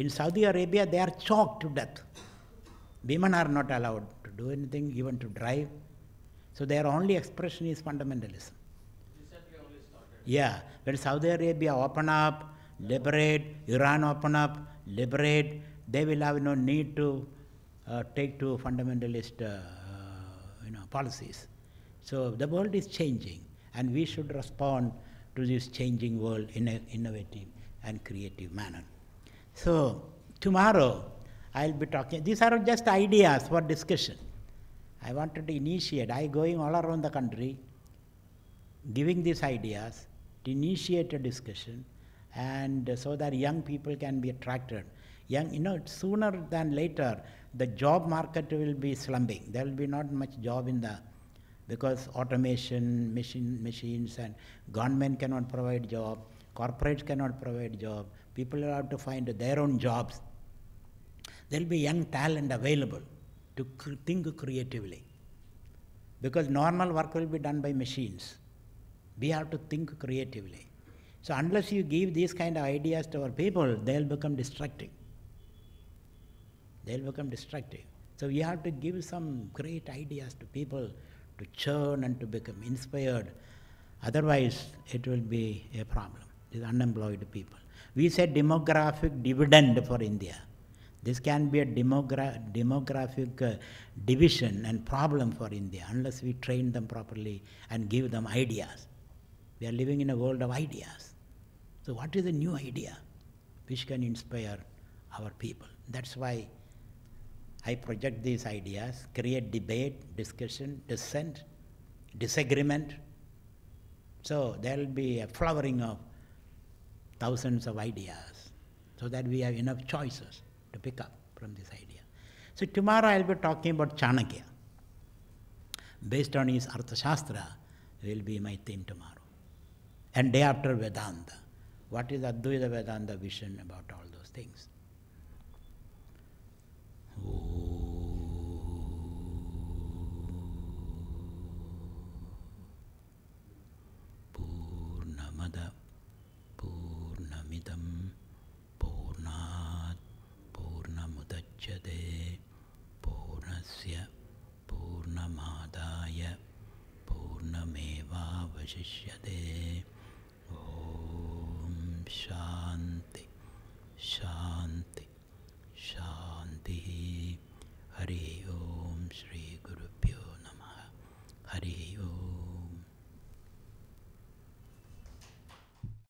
In Saudi Arabia, they are choked to death. Women are not allowed to do anything, even to drive. So their only expression is fundamentalism. recently only started. Yeah, when Saudi Arabia open up, liberate, Iran open up, liberate, they will have no need to take to fundamentalist policies. So the world is changing, and we should respond to this changing world in an innovative and creative manner. So tomorrow I'll be talking, these are just ideas for discussion. I wanted to initiate, going all around the country, giving these ideas to initiate a discussion, and so that young people can be attracted. Sooner than later, the job market will be slumping. There will be not much job in the, because automation, machines, and government cannot provide job, corporates cannot provide job, people will have to find their own jobs. There will be young talent available to think creatively, because normal work will be done by machines. We have to think creatively. So unless you give these kind of ideas to our people, they will become destructive. They will become destructive. So we have to give some great ideas to people to churn and to become inspired. Otherwise, it will be a problem. These unemployed people. We say demographic dividend for India. This can be a demographic division and problem for India unless we train them properly and give them ideas. We are living in a world of ideas. So what is a new idea which can inspire our people? That's why I project these ideas, create debate, discussion, dissent, disagreement. So there will be a flowering of thousands of ideas so that we have enough choices to pick up from this idea. So tomorrow I will be talking about Chanakya. Based on his Arthashastra will be my theme tomorrow. And day after Vedanta. What is Advaita Vedanta vision about all those things? Purnamada Purnamidam Purnat Purnamudachyate Purnasya Purnamadaya Purnameva Vashishyate. Om Shanti Shanti.